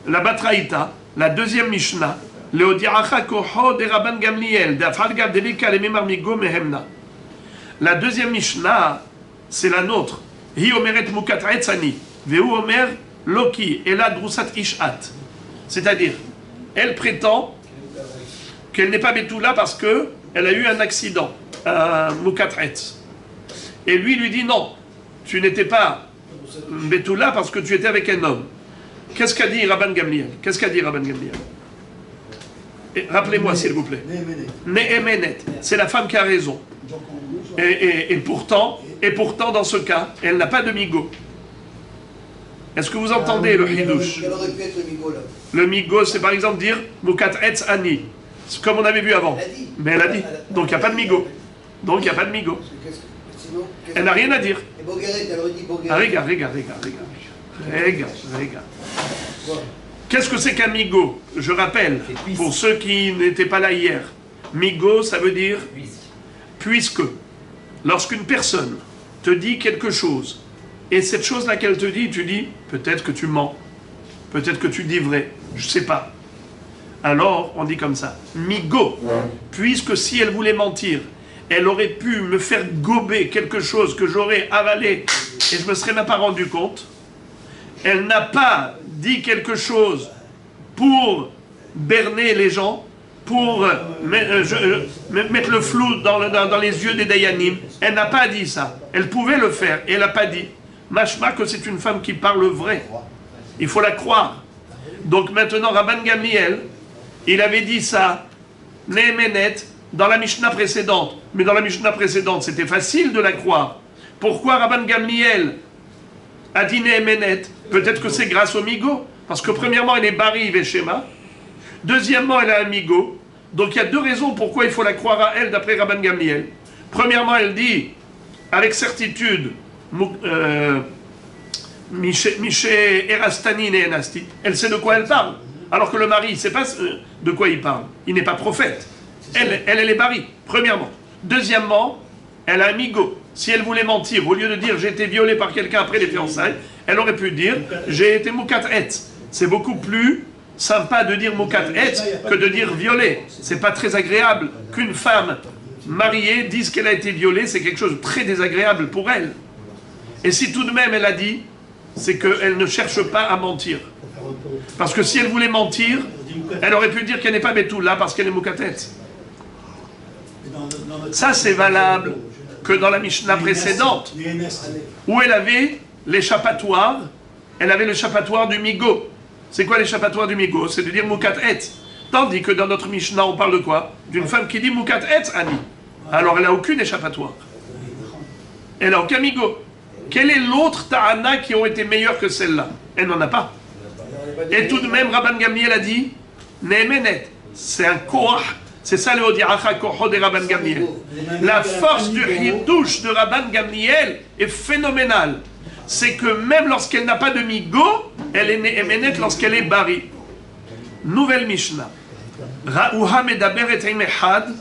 la Batraïta, la deuxième Mishnah, Leodiracha Koho de Rabban Gamliel, d'Afad Gavdelika le Memar Migo Mehemna. La deuxième Mishnah, c'est la nôtre. Hi omeret Mukat'etz Ani. Vehu omer Loki. Ela Drusat Ishat. C'est-à-dire, elle prétend qu'elle n'est pas Betula parce qu'elle a eu un accident, un Mukat'etz. Et lui dit non, tu n'étais pas Betula parce que tu étais avec un homme. Qu'est-ce qu'a dit Rabban Gamliel? Rappelez-moi s'il vous plaît. Ne'emenet, c'est la femme qui a raison. Et pourtant, dans ce cas, elle n'a pas de migo. Est-ce que vous entendez le hidouche? Le migo, c'est par exemple dire Mukat'etz Ani. Comme on avait vu avant. Mais elle a dit. Donc il n'y a pas de migo. Elle n'a rien à dire. Ah, regarde. Qu'est-ce que c'est qu'un migo? Je rappelle, pour ceux qui n'étaient pas là hier. Migo, ça veut dire puisque. Lorsqu'une personne te dit quelque chose, et cette chose-là qu'elle te dit, tu dis, peut-être que tu mens, peut-être que tu dis vrai, je ne sais pas. Alors, on dit comme ça, migo, puisque si elle voulait mentir, elle aurait pu me faire gober quelque chose que j'aurais avalé et je ne me serais même pas rendu compte. Elle n'a pas dit quelque chose pour berner les gens, pour mettre le flou dans les yeux des Dayanim. Elle n'a pas dit ça. Elle pouvait le faire et elle n'a pas dit. Mashma que c'est une femme qui parle vrai. Il faut la croire. Donc maintenant, Rabban Gamliel, il avait dit ça, Ne'emenet, dans la Mishnah précédente. Mais dans la Mishnah précédente, c'était facile de la croire. Pourquoi Rabban Gamliel a dit Ne'emenet? Peut-être que c'est grâce au migo. Parce que premièrement, elle est bari veshema. Deuxièmement, elle a un migo. Donc il y a deux raisons pourquoi il faut la croire à elle d'après Rabban Gamliel. Premièrement, elle dit avec certitude, Miché Erastanin et Enasti, elle sait de quoi elle parle. Alors que le mari, il ne sait pas de quoi il parle. Il n'est pas prophète. Elle est bari, premièrement. Deuxièmement, elle a un migo. Si elle voulait mentir, au lieu de dire j'ai été violée par quelqu'un après les fiançailles, elle aurait pu dire j'ai été moukat etz. C'est beaucoup plus sympa de dire moukat etz que de dire violée. C'est pas très agréable qu'une femme mariée dise qu'elle a été violée, c'est quelque chose de très désagréable pour elle. Et si tout de même elle a dit, c'est qu'elle ne cherche pas à mentir. Parce que si elle voulait mentir, elle aurait pu dire qu'elle n'est pas Betula parce qu'elle est moukat etz. Ça c'est valable que dans la Mishnah précédente, où elle avait l'échappatoire, elle avait l'échappatoire du migo. C'est quoi l'échappatoire du migo? C'est de dire moukat etz. Tandis que dans notre Mishnah, on parle de quoi? D'une femme qui dit moukat etz ani. Alors elle n'a aucune échappatoire. Elle n'a aucun migo. Quel est l'autre ta'ana qui ont été meilleurs que celle-là? Elle n'en a pas. Et tout de même, Rabban Gamliel a dit Ne'emenet. C'est un koach. C'est ça le Odiacha Koho de Rabban Gamliel. La force du Hidush de Rabban Gamliel est phénoménale. C'est que même lorsqu'elle n'a pas de migo, elle est Ne'emenet lorsqu'elle est bari. Nouvelle Mishnah. Ra'uha medaberet im echad.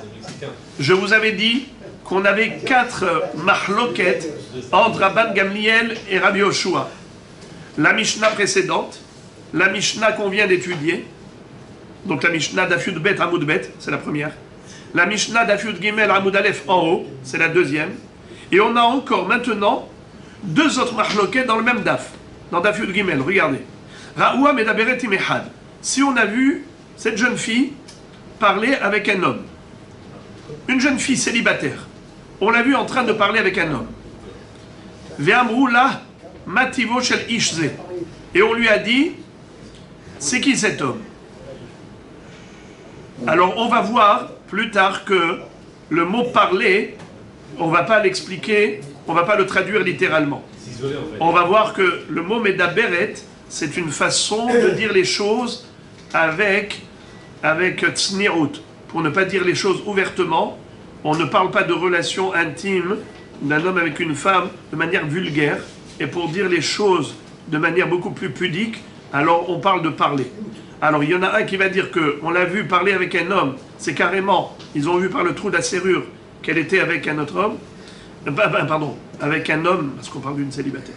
Je vous avais dit qu'on avait 4 mahloket entre Rabban Gamliel et Rabbi Yoshua. La Mishnah précédente, la Mishnah qu'on vient d'étudier, donc la Mishnah d'Afyud Bet Amoud Bet, c'est la première. La Mishnah d'Afyud Gimel Amoud Aleph en haut, c'est la deuxième. Et on a encore maintenant 2 autres mahloket dans le même daf, dans d'Afyud Gimel, regardez. Ra'ua medaberet im echad. Si on a vu cette jeune fille parler avec un homme, une jeune fille célibataire, on l'a vu en train de parler avec un homme. Ve'amru la mativo shel ishze. Et on lui a dit, c'est qui cet homme? Alors on va voir plus tard que le mot parler, on ne va pas l'expliquer, on ne va pas le traduire littéralement. On va voir que le mot medaberet, c'est une façon de dire les choses avec tsni'ut. Pour ne pas dire les choses ouvertement, on ne parle pas de relation intime d'un homme avec une femme de manière vulgaire. Et pour dire les choses de manière beaucoup plus pudique, alors on parle de parler. Alors il y en a un qui va dire que on l'a vu parler avec un homme, c'est carrément, ils ont vu par le trou de la serrure qu'elle était avec un autre homme, avec un homme, parce qu'on parle d'une célibataire.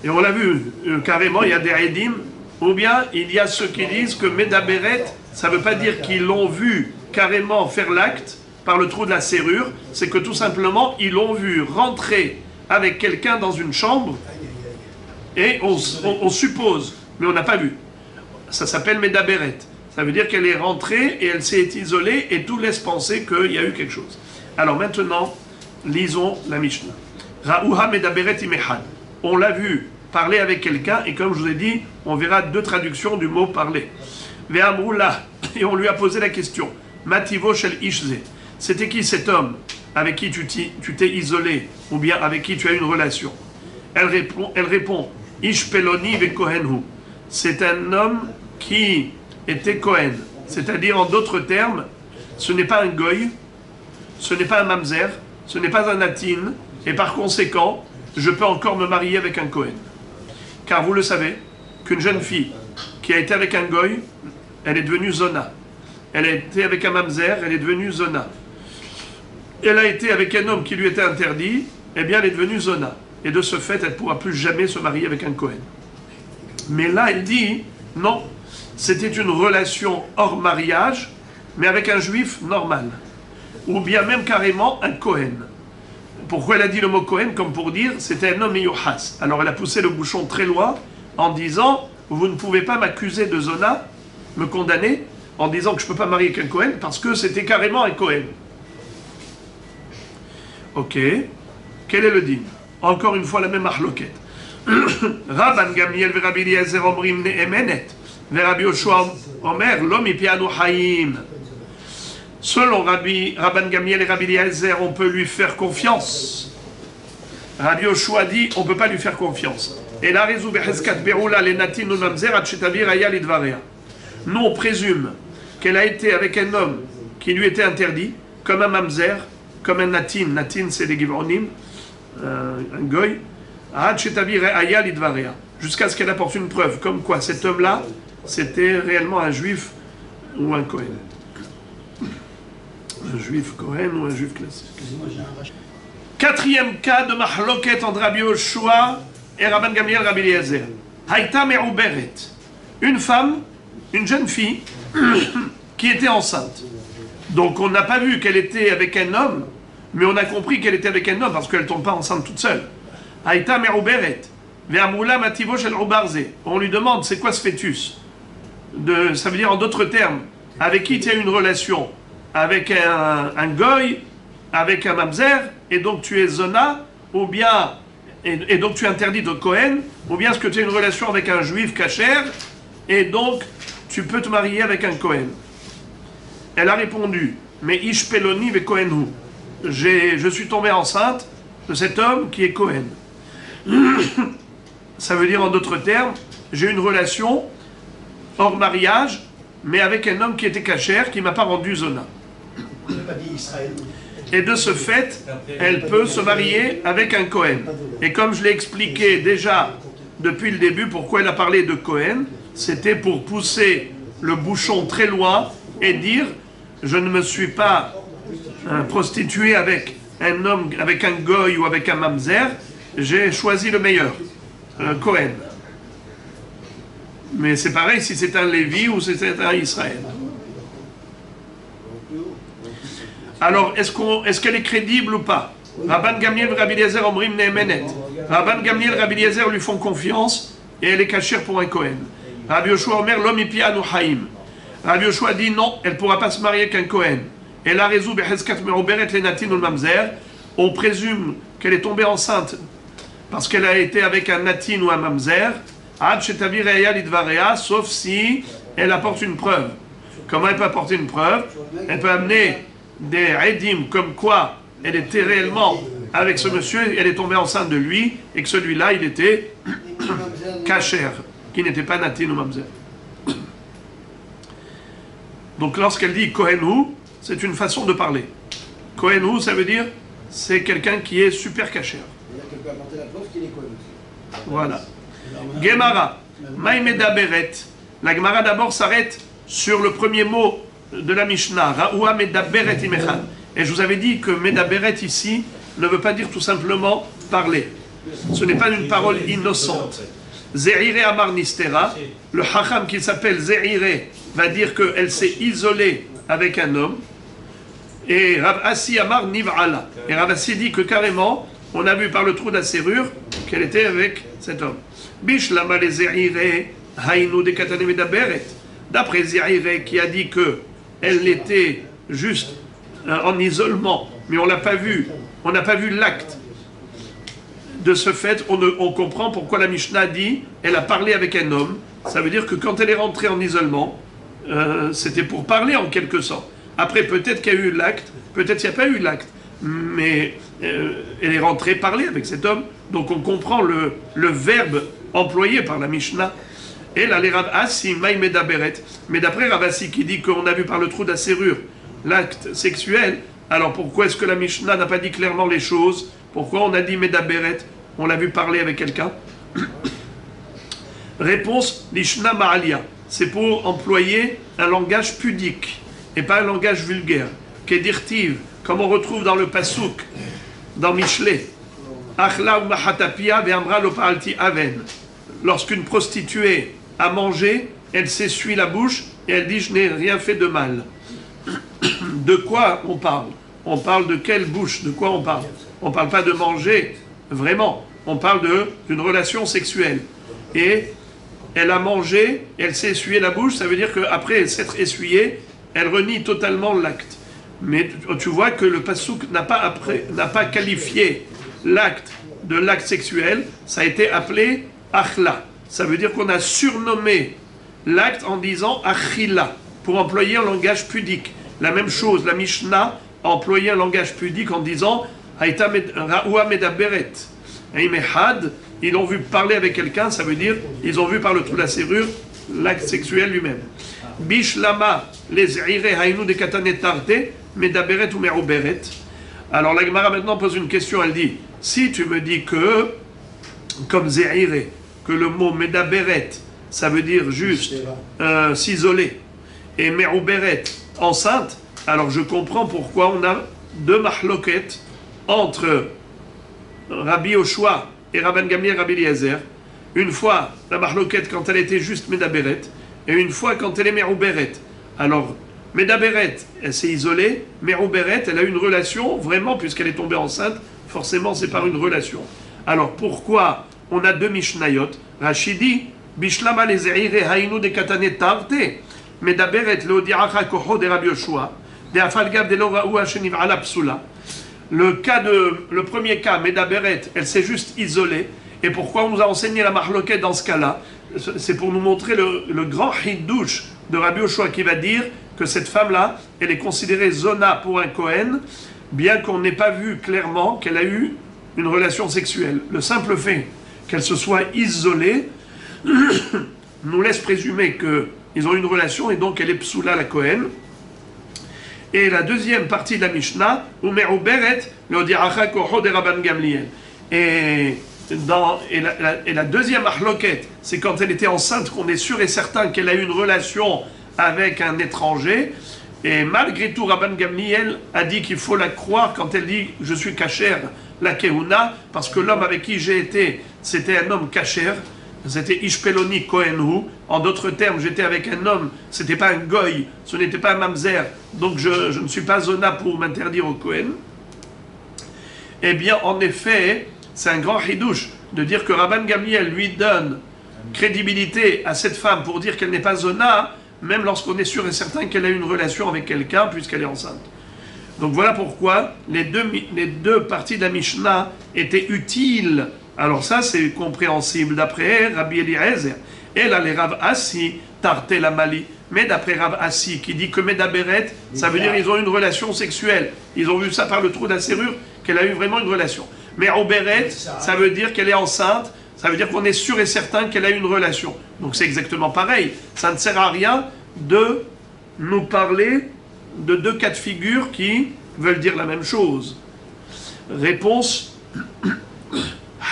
Et on l'a vu carrément, il y a des Edim, ou bien il y a ceux qui disent que Medaberet, ça ne veut pas dire qu'ils l'ont vu carrément faire l'acte par le trou de la serrure, c'est que tout simplement ils l'ont vu rentrer avec quelqu'un dans une chambre, et on suppose, mais on n'a pas vu. Ça s'appelle Medaberet. Ça veut dire qu'elle est rentrée et elle s'est isolée et tout laisse penser qu'il y a eu quelque chose. Alors maintenant, lisons la Mishnah. Ra'uha Medaberet imechad. On l'a vu parler avec quelqu'un et comme je vous ai dit, on verra 2 traductions du mot parler. Ve'amrula. Et on lui a posé la question. Mativo shel ishze. C'était qui cet homme avec qui tu t'es isolé ou bien avec qui tu as eu une relation? Elle répond Ish peloni ve kohenhu. C'est un homme qui était Kohen. C'est-à-dire, en d'autres termes, ce n'est pas un goy, ce n'est pas un mamzer, ce n'est pas un natin, et par conséquent, je peux encore me marier avec un Kohen. Car vous le savez, qu'une jeune fille qui a été avec un goy, elle est devenue zona. Elle a été avec un mamzer, elle est devenue zona. Elle a été avec un homme qui lui était interdit, eh bien, elle est devenue zona. Et de ce fait, elle ne pourra plus jamais se marier avec un Kohen. Mais là, elle dit, non, c'était une relation hors mariage, mais avec un juif normal. Ou bien même carrément un Kohen. Pourquoi elle a dit le mot Kohen? Comme pour dire, c'était un homme Yohas. Alors elle a poussé le bouchon très loin en disant, vous ne pouvez pas m'accuser de zona, me condamner, en disant que je ne peux pas marier avec un Kohen, parce que c'était carrément un Kohen. Ok. Quel est le din? Encore une fois la même mahloket. Rabban Gamliel ve Rabbi Eliezer omrim ne'emenet, ve Rabbi Yoshua omer lo mipianu hayim. Selon Rabban Gamliel et Rabbi Eliezer, on peut lui faire confiance. Rabbi Yoshua dit, on ne peut pas lui faire confiance. Et la raison beheskat beroula le natin non mamzer at shetavir aya lidvarea. Nous on présume qu'elle a été avec un homme qui lui était interdit, comme un mamzer, comme un natin. Natin c'est les givonim. un goy, jusqu'à ce qu'elle apporte une preuve, comme quoi cet homme-là, c'était réellement un juif ou un Kohen. Un juif Kohen ou un juif classique. Quatrième cas de mahloket entre Rabbi Yoshua et Rabban Gamliel Rabbi Eliezer. Haïta me'uberet. Une femme, une jeune fille, qui était enceinte. Donc on n'a pas vu qu'elle était avec un homme, mais on a compris qu'elle était avec un homme parce qu'elle ne tombe pas enceinte toute seule. Haïta me'uberet. Ve'amula mativo shel ubarze. On lui demande c'est quoi ce fœtus. Ça veut dire en d'autres termes, avec qui tu as une relation? Avec un goy, avec un mamzer, et donc tu es zona, ou bien, et donc tu es interdit de Kohen, ou bien est-ce que tu as une relation avec un juif kasher, et donc tu peux te marier avec un Kohen. Elle a répondu, mais ish peloni ve Kohenhu. Je suis tombée enceinte de cet homme qui est Kohen. Ça veut dire en d'autres termes, j'ai une relation hors mariage, mais avec un homme qui était kasher, qui ne m'a pas rendu zona. Et de ce fait, elle peut se marier avec un Kohen. Et comme je l'ai expliqué déjà depuis le début, pourquoi elle a parlé de Kohen, c'était pour pousser le bouchon très loin et dire je ne me suis pas prostituée avec un homme, avec un goy ou avec un mamzer, j'ai choisi le meilleur, Kohen. Mais c'est pareil si c'est un Lévi ou si c'est un Israël. Alors, est-ce qu'elle est crédible ou pas? Rabban Gamliel et Rabbi Eliezer omrim ne'emenet. Rabban Gamliel et Rabbi Eliezer lui font confiance et elle est cachère pour un Kohen. Rabbi Yoshua omer lo mipianu haim. Rabbi Yoshua dit non, elle ne pourra pas se marier qu'un Kohen. Elle a résolu beheskat me'oberet lenatin ou mamzer. On présume qu'elle est tombée enceinte parce qu'elle a été avec un natin ou un mamzer. Ad shetavir eya lidvarea, sauf si elle apporte une preuve. Comment elle peut apporter une preuve? Elle peut amener des edim comme quoi elle était réellement avec ce monsieur, elle est tombée enceinte de lui et que celui-là il était kasher, qui n'était pas natin ou mamzer. Donc lorsqu'elle dit Kohenhu, c'est une façon de parler. Kohenhu, ça veut dire c'est quelqu'un qui est super kasher. C'est-à-dire qu'elle peut apporter la preuve qu'il est Kohen aussi. Voilà. Gemara, Maïmeda Beret. La Gemara d'abord s'arrête sur le premier mot de la Mishnah, Ra'ua Medaberet Imechad. Et je vous avais dit que Medaberet ici ne veut pas dire tout simplement parler. Ce n'est pas une parole innocente. Ze'ire Amar Nistera, le Hacham qui s'appelle Ze'ire va dire qu'elle s'est isolée avec un homme. Et Rav Assi Amar Niv'ala. Et Rav Assi dit que carrément, on a vu par le trou de la serrure qu'elle était avec cet homme. Bishlama les Ze'ire, Haïnou de Katane Medaberet. D'après Ze'ire qui a dit que elle était juste en isolement, mais on n'a pas vu l'acte. De ce fait, on comprend pourquoi la Mishnah dit elle a parlé avec un homme. Ça veut dire que quand elle est rentrée en isolement, c'était pour parler en quelque sorte. Après, peut-être qu'il y a eu l'acte, peut-être qu'il n'y a pas eu l'acte, mais elle est rentrée parler avec cet homme. Donc on comprend le verbe employé par la Mishnah. Et là, les Rav Assi, Maï Medaberet. Mais d'après Rav Assi qui dit qu'on a vu par le trou de la serrure l'acte sexuel, alors pourquoi est-ce que la Mishnah n'a pas dit clairement les choses? Pourquoi on a dit Medaberet? On l'a vu parler avec quelqu'un. Réponse, Lishna Ma'alia. C'est pour employer un langage pudique et pas un langage vulgaire. Kedirtiv, comme on retrouve dans le Passouk, dans Michelet. Achla ou Mahatapia ve'amra lo pa'alti aven. Lorsqu'une prostituée a mangé, elle s'essuie la bouche et elle dit « je n'ai rien fait de mal ». De quoi on parle? On parle de quelle bouche? De quoi on parle? On ne parle pas de manger, vraiment. On parle d'une relation sexuelle. Et elle a mangé, elle s'est essuyé la bouche, ça veut dire qu'après s'être essuyée, elle renie totalement l'acte. Mais tu vois que le Passouk n'a pas qualifié l'acte de l'acte sexuel, ça a été appelé Achla. Ça veut dire qu'on a surnommé l'acte en disant Achila, pour employer un langage pudique. La même chose, la Mishnah a employé un langage pudique en disant Haïta Ra'ua Medaberet. Ils ont vu parler avec quelqu'un, ça veut dire ils ont vu par le trou de la serrure l'acte sexuel lui-même. Bishlama les ire haïnou de katane tarte Medaberet ou Me'uberet. Alors la Gemara maintenant pose une question, elle dit si tu me dis que, comme Zéhire, que le mot Medaberet, ça veut dire juste s'isoler, et Merouberet, enceinte, alors je comprends pourquoi on a deux mahloket entre Rabbi Yoshua et Rabban Gamliel Rabbi Eliezer. Une fois la mahloket quand elle était juste Medaberet, et une fois quand elle est Merouberet. Alors, Medaberet, elle s'est isolée, Merouberet, elle a une relation, vraiment, puisqu'elle est tombée enceinte, forcément c'est par une relation. Alors pourquoi on a deux Mishnayot? Rachidi, Bishlama les Ze'ire Haïnou de Katane Tarte, Medaberet le Odiacha Koho de Rabbi Yoshua, de Afalgav de Loraoua Shenivala Psula. Le premier cas, Medaberet, elle s'est juste isolée. Et pourquoi on nous a enseigné la marloquette dans ce cas-là? C'est pour nous montrer le grand hidouche de Rabbi Yoshua qui va dire que cette femme-là, elle est considérée zona pour un Kohen, bien qu'on n'ait pas vu clairement qu'elle a eu une relation sexuelle. Le simple fait qu'elle se soit isolée nous laisse présumer qu'ils ont eu une relation et donc elle est psoula la Kohen. Et la deuxième partie de la Mishnah, Umeru Beret, le Odiacha Koho de Rabban Gamliel. Et la deuxième marloquette, c'est quand elle était enceinte qu'on est sûr et certain qu'elle a eu une relation avec un étranger. Et malgré tout, Rabban Gamliel a dit qu'il faut la croire quand elle dit « je suis kasher la keuna » parce que l'homme avec qui j'ai été, c'était un homme kasher, c'était Ishpeloni Kohenhu. En d'autres termes, j'étais avec un homme, c'était pas un goy, ce n'était pas un mamzer, donc je ne suis pas zona pour m'interdire au Kohen. Eh bien, en effet, c'est un grand hidouche de dire que Rabban Gamliel lui donne crédibilité à cette femme pour dire qu'elle n'est pas zona, même lorsqu'on est sûr et certain qu'elle a une relation avec quelqu'un puisqu'elle est enceinte. Donc voilà pourquoi les deux parties de la Mishnah étaient utiles. Alors ça c'est compréhensible d'après Rabbi Eliezer. Et là les Rav Assi tarte la Mali. Mais d'après Rav Assi qui dit que Medaberet, ça veut dire qu'ils ont eu une relation sexuelle. Ils ont vu ça par le trou de la serrure qu'elle a eu vraiment une relation. Mais Oberet, ça veut dire qu'elle est enceinte. Ça veut dire qu'on est sûr et certain qu'elle a eu une relation. Donc c'est exactement pareil. Ça ne sert à rien de nous parler de deux cas de figure qui veulent dire la même chose. Réponse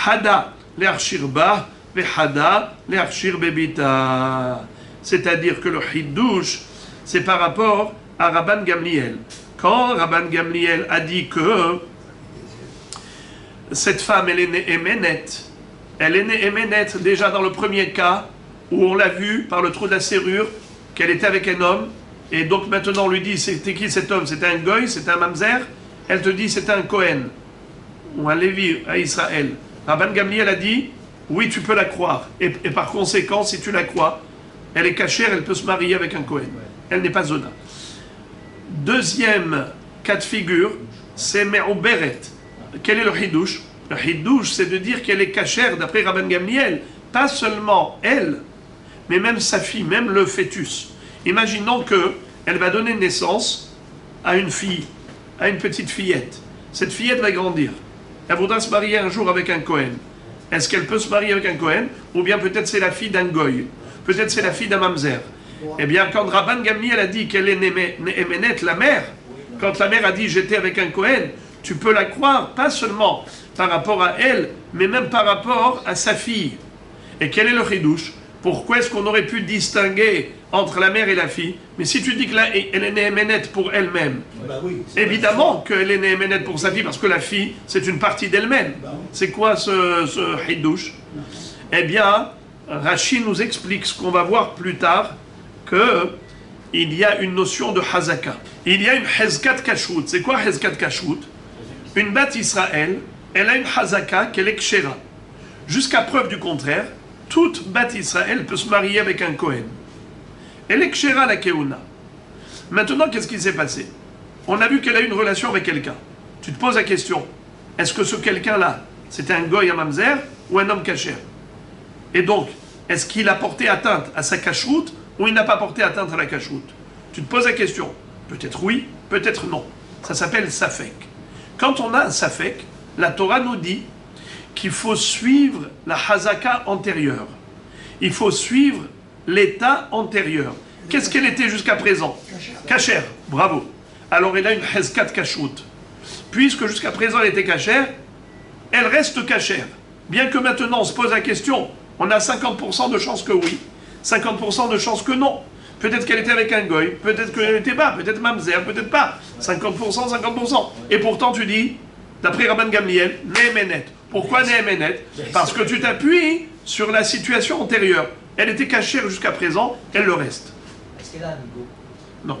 Hada le'arshirba ve Hada le'arshir bebita. C'est-à-dire que le hidouche, c'est par rapport à Rabban Gamliel. Quand Rabban Gamliel a dit que cette femme, elle est née éménette, elle est née éménette déjà dans le premier cas où on l'a vu par le trou de la serrure qu'elle était avec un homme et donc maintenant on lui dit c'était qui cet homme? C'était un goy, c'était un mamzer? Elle te dit c'était un Kohen ou un Lévi à Israël. Rabban Gamliel a dit oui tu peux la croire et par conséquent si tu la crois elle est cachère, elle peut se marier avec un Kohen. Elle n'est pas zona. Deuxième cas de figure c'est Me'uberet. Quel est le hidouche? Le hidouche, c'est de dire qu'elle est cachère d'après Rabban Gamliel, pas seulement elle, mais même sa fille, même le fœtus. Imaginons qu'elle va donner naissance à une fille, à une petite fillette. Cette fillette va grandir. Elle voudra se marier un jour avec un Kohen. Est-ce qu'elle peut se marier avec un Kohen? Ou bien peut-être c'est la fille d'un goy. Peut-être c'est la fille d'un mamzer. Eh bien, quand Rabban Gamliel a dit qu'elle est Néménette, la mère, quand la mère a dit j'étais avec un Kohen, tu peux la croire, pas seulement par rapport à elle, mais même par rapport à sa fille. Et quel est le chidouche? Pourquoi est-ce qu'on aurait pu distinguer entre la mère et la fille? Mais si tu dis qu'elle est néhéménette pour elle-même, évidemment qu'elle est néhéménette pour sa fille, parce que la fille, c'est une partie d'elle-même. C'est quoi ce chidouche? Eh bien, Rashi nous explique ce qu'on va voir plus tard, qu'il y a une notion de hazaka. Il y a une hezkat kashrut. C'est quoi hezkat kashrut? Une bat Israël, elle a une hazaka qu'elle est kshera. Jusqu'à preuve du contraire, toute bat Israël peut se marier avec un Kohen. Elle est kshera la keuna. Maintenant, qu'est-ce qui s'est passé? On a vu qu'elle a eu une relation avec quelqu'un. Tu te poses la question, est-ce que ce quelqu'un-là, c'était un goy à mamzer ou un homme kasher? Et donc, est-ce qu'il a porté atteinte à sa kashrut ou il n'a pas porté atteinte à la kashrut? Tu te poses la question. Peut-être oui, peut-être non. Ça s'appelle safek. Quand on a un safek, la Torah nous dit qu'il faut suivre la hazaka antérieure. Il faut suivre l'état antérieur. Qu'est-ce qu'elle était jusqu'à présent? Kasher, bravo. Alors elle a une hezkat kashrut. Puisque jusqu'à présent elle était kasher, elle reste cachère. Bien que maintenant on se pose la question, on a 50% de chances que oui, 50% de chances que non. Peut-être qu'elle était avec un goy, peut-être qu'elle n'était pas, peut-être mamzer, peut-être pas. 50%, 50%. Et pourtant tu dis, d'après Rabban Gamliel, Nehemenet. Pourquoi Nehemenet? Parce que tu t'appuies sur la situation antérieure. Elle était cachère jusqu'à présent, elle le reste. Est-ce qu'elle a un ego? Non.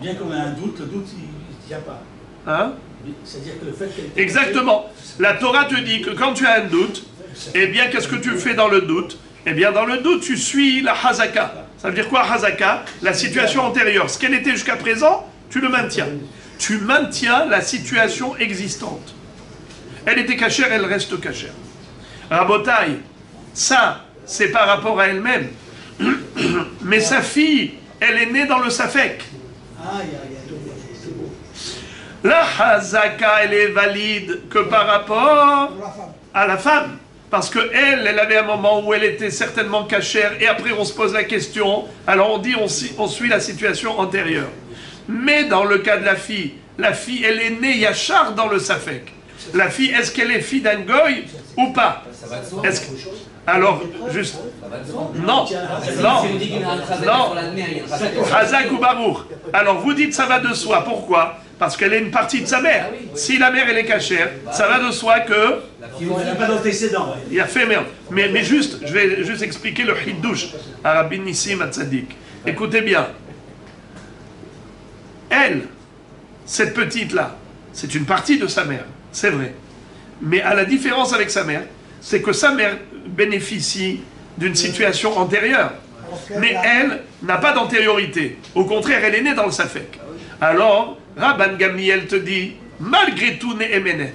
Bien qu'on ait un doute, le doute, il ne tient pas. Hein? C'est-à-dire que le fait qu'elle était Exactement. La Torah te dit que quand tu as un doute, eh bien, qu'est-ce que tu fais dans le doute? Eh bien, dans le doute, tu suis la hazaka. Ça veut dire quoi, hazaka? La situation antérieure. Ce qu'elle était jusqu'à présent, tu le maintiens. Tu maintiens la situation existante. Elle était cachère, elle reste cachère. Rabotaï, ça, c'est par rapport à elle-même. Mais sa fille, elle est née dans le Safek. Aïe, aïe, aïe, c'est beau. La hazaka, elle est valide que par rapport à la femme. Parce qu'elle, elle avait un moment où elle était certainement cachère, et après on se pose la question, alors on dit on suit la situation antérieure. Mais dans le cas de la fille, elle est née Yachar dans le Safek. La fille, est-ce qu'elle est fille d'un goy ou pas? Ça va de soi. Alors, juste... Ça va de soi. Non, Si non, on dit qu'il y a un chazak non. sur la mer, il y a un chazak sur la mer. Hazak ou Barour. Alors vous dites ça va de soi, pourquoi? Parce qu'elle est une partie de sa mère. Si la mère elle est cachère, ça va de soi que... Elle n'a pas d'antécédent. Il a fait merde. Mais juste, je vais juste expliquer le Hiddouche à Rabbi Nissim Hatzadik. Écoutez bien. Elle, cette petite-là, c'est une partie de sa mère, c'est vrai. Mais à la différence avec sa mère, c'est que sa mère bénéficie d'une situation antérieure. Mais elle n'a pas d'antériorité. Au contraire, elle est née dans le Safek. Alors, Rabban Gamliel te dit, malgré tout, née Emenet.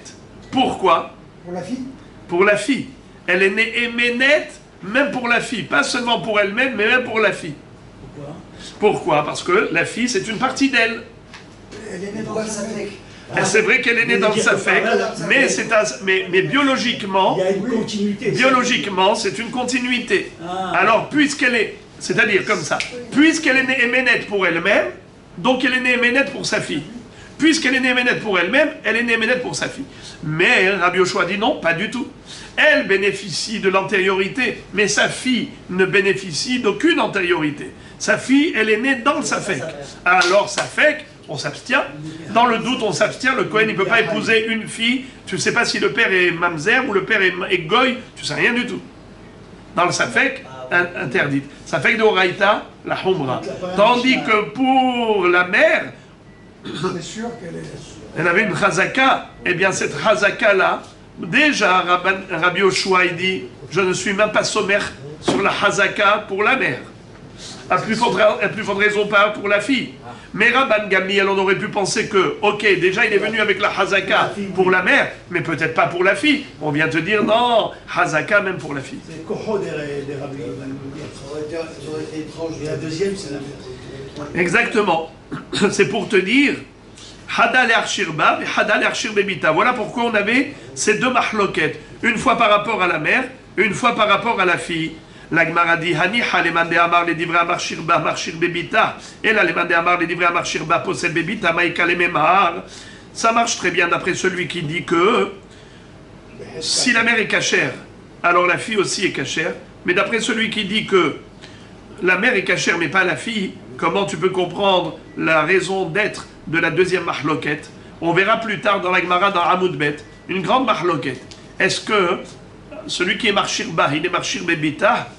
Pourquoi? Pour la fille? Pour la fille. Elle est née Emenet, même pour la fille. Pas seulement pour elle-même, mais même pour la fille. Pourquoi? Pourquoi? Parce que la fille, c'est une partie d'elle. Elle est née dans le Safek. C'est vrai qu'elle est née dans le Safek, mais biologiquement, Il y a une continuité. biologiquement, c'est une continuité. Alors, puisqu'elle est, c'est-à-dire comme ça, puisqu'elle est née Emenet pour elle-même, donc elle est née Emenet pour sa fille. Puisqu'elle est née Emenet pour elle-même, elle est née Emenet pour sa fille. Mais Rabbi Yoshua dit non, pas du tout. Elle bénéficie de l'antériorité, mais sa fille ne bénéficie d'aucune antériorité. Sa fille, elle est née dans le Safek. Alors, Safek, on s'abstient. Dans le doute, on s'abstient. Le Kohen, il ne peut pas épouser une fille. Tu ne sais pas si le père est mamzer ou le père est goy. Tu ne sais rien du tout. Dans le Safek, interdit. Safek de Horaïta, la Humra. Tandis que pour la mère, C'est sûr qu'elle est... elle avait une chazaka. Eh bien, cette chazaka-là, déjà, Rabbi Yoshua, il dit, je ne suis même pas sommaire sur la chazaka pour la mère. À plus forte raison pas pour la fille. Mais Rabban Gamliel, on aurait pu penser que, ok, déjà il est venu avec la hazaka pour la mère, mais peut-être pas pour la fille. On vient te dire, non, hazaka même pour la fille. C'est Koho des Rabbi. Ça aurait été étrange. Et la deuxième, c'est la mère. Exactement. C'est pour te dire, Hadal et Arshirba, et Hadal et Arshir Bebita. Voilà pourquoi on avait ces deux mahloquettes. Une fois par rapport à la mère, une fois par rapport à la fille. La Gemara dit Haniha leman de amar le divrei amar shirba marshir bebita. Et là, leman de amar le divrei amar shirba possède bebita maïka le memar. Ça marche très bien d'après celui qui dit que si la mère est cachère, alors la fille aussi est cachère. Mais d'après celui qui dit que la mère est cachère mais pas la fille, comment tu peux comprendre la raison d'être de la deuxième mahloquette? On verra plus tard dans la Gemara dans Hamoud Bet, une grande mahloquette. Est-ce que celui qui est marchir bas, il est marchir bebita,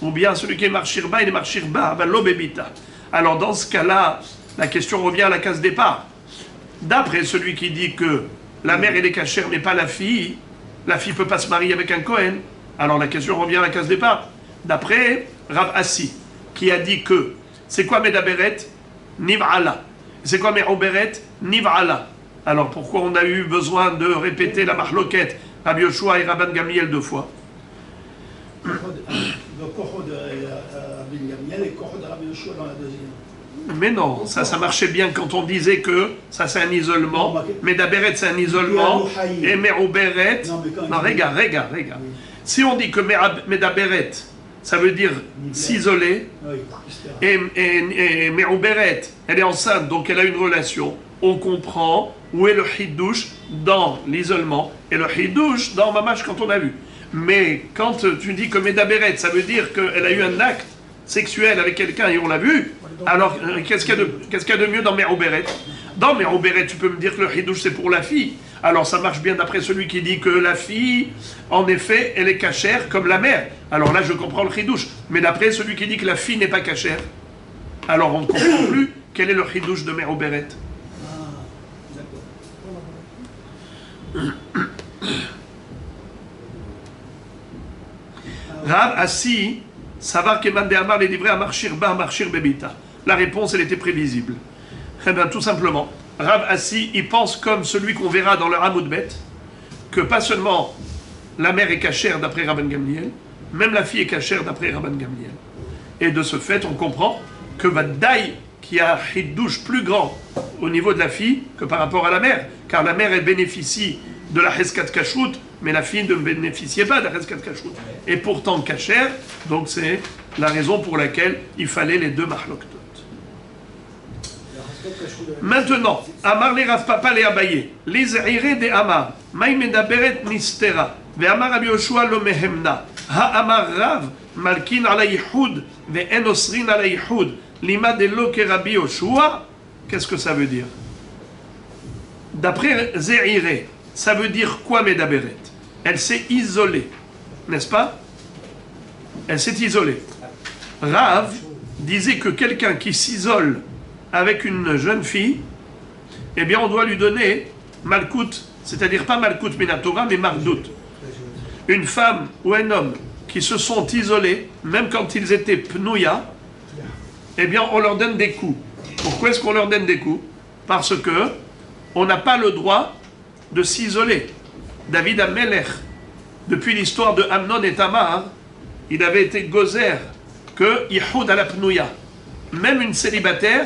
ou bien celui qui est marchir bas, il est marchir bas, ben lo bebita. Alors dans ce cas-là, la question revient à la case départ. D'après celui qui dit que la mère elle est cachère mais pas la fille ne peut pas se marier avec un Kohen, alors la question revient à la case départ. D'après Rav Assi, qui a dit que, c'est quoi Medaberet? Niv'ala. C'est quoi Me'oberet? Niv'ala. Alors pourquoi on a eu besoin de répéter la mahloquette Rabbi Yoshua et Rabban Gamliel deux fois? Le Koho de Rabbi Gamliel et le Koho de Rabbi Yoshua dans la deuxième. Mais non, ça marchait bien quand on disait que ça c'est un isolement, mais Daberet c'est un isolement, et Me'oberet... Non, regarde. Si on dit que Medaberet, ça veut dire s'isoler, Oui, et Me'oberet, elle est enceinte, donc elle a une relation, on comprend où est le hidouche dans l'isolement et le hidouche dans Mamash quand on a vu. Mais quand tu dis que Médaberet, ça veut dire qu'elle a eu un acte sexuel avec quelqu'un et on l'a vu, alors qu'est-ce qu'il y a de mieux dans Mérouberet? Dans Mérouberet, tu peux me dire que le hidouche c'est pour la fille. Alors ça marche bien d'après celui qui dit que la fille, en effet, elle est cachère comme la mère. Alors là, je comprends le hidouche. Mais d'après celui qui dit que la fille n'est pas cachère, alors on ne comprend plus quel est le hidouche de Mérouberet. Rav Assi, savoir qu'Eman de Amar les livrés à marchir bar, marchir bebita. La réponse, elle était prévisible. Eh bien, tout simplement, Rav Assi, il pense comme celui qu'on verra dans le Hamoudbet, que pas seulement la mère est cachère d'après Rabban Gamliel, même la fille est cachère d'après Rabban Gamliel. Et de ce fait, on comprend que Vadaï, qui a un hidouche plus grand au niveau de la fille que par rapport à la mère, car la mère, elle bénéficie de la Heskat Kashrut, mais la fille ne bénéficiait pas de la Heskat Kashrut. Et pourtant cachère, donc c'est la raison pour laquelle il fallait les deux Mahloktot. Maintenant, Amar les Rav Papa les Abaye, les Zahiré de Amar, Maï Medaberet Nistera, Ve Amar Rabbi Yoshua lo Mehemna, Ha Amar Rav, Malkin ala Yihoud, Ve En Osrin ala Yihoud, Lima de lo ke Rabbi Yoshua, qu'est-ce que ça veut dire? D'après Zahiré, ça veut dire quoi Medaberet? Elle s'est isolée, n'est-ce pas? Elle s'est isolée. Rav disait que quelqu'un qui s'isole avec une jeune fille, eh bien on doit lui donner Malkout, c'est-à-dire pas Malkout Minatora, mais Mardout. Une femme ou un homme qui se sont isolés, même quand ils étaient Pnouya, eh bien on leur donne des coups. Pourquoi est-ce qu'on leur donne des coups? Parce que on n'a pas le droit de s'isoler. David Amelech, depuis l'histoire de Amnon et Tamar, il avait été gozer que Yihoud à la Pnouya. Même une célibataire,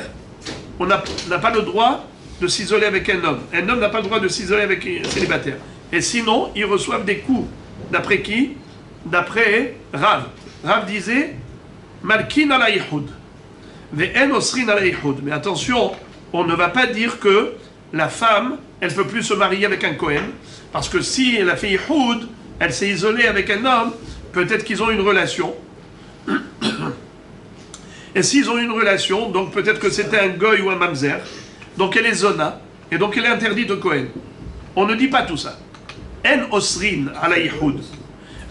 on n'a pas le droit de s'isoler avec un homme. Un homme n'a pas le droit de s'isoler avec un célibataire. Et sinon, ils reçoivent des coups. D'après qui? D'après Rav. Rav disait Malkin ala Yihoud. Ve'en osrin ala Yihoud. Mais attention, on ne va pas dire que la femme, elle ne peut plus se marier avec un Kohen. Parce que si elle a fait Yihoud, elle s'est isolée avec un homme, peut-être qu'ils ont une relation. Et s'ils ont une relation, donc peut-être que c'était un goy ou un mamzer, donc elle est zona, et donc elle est interdite au Kohen. On ne dit pas tout ça. En osrin ala Yihoud.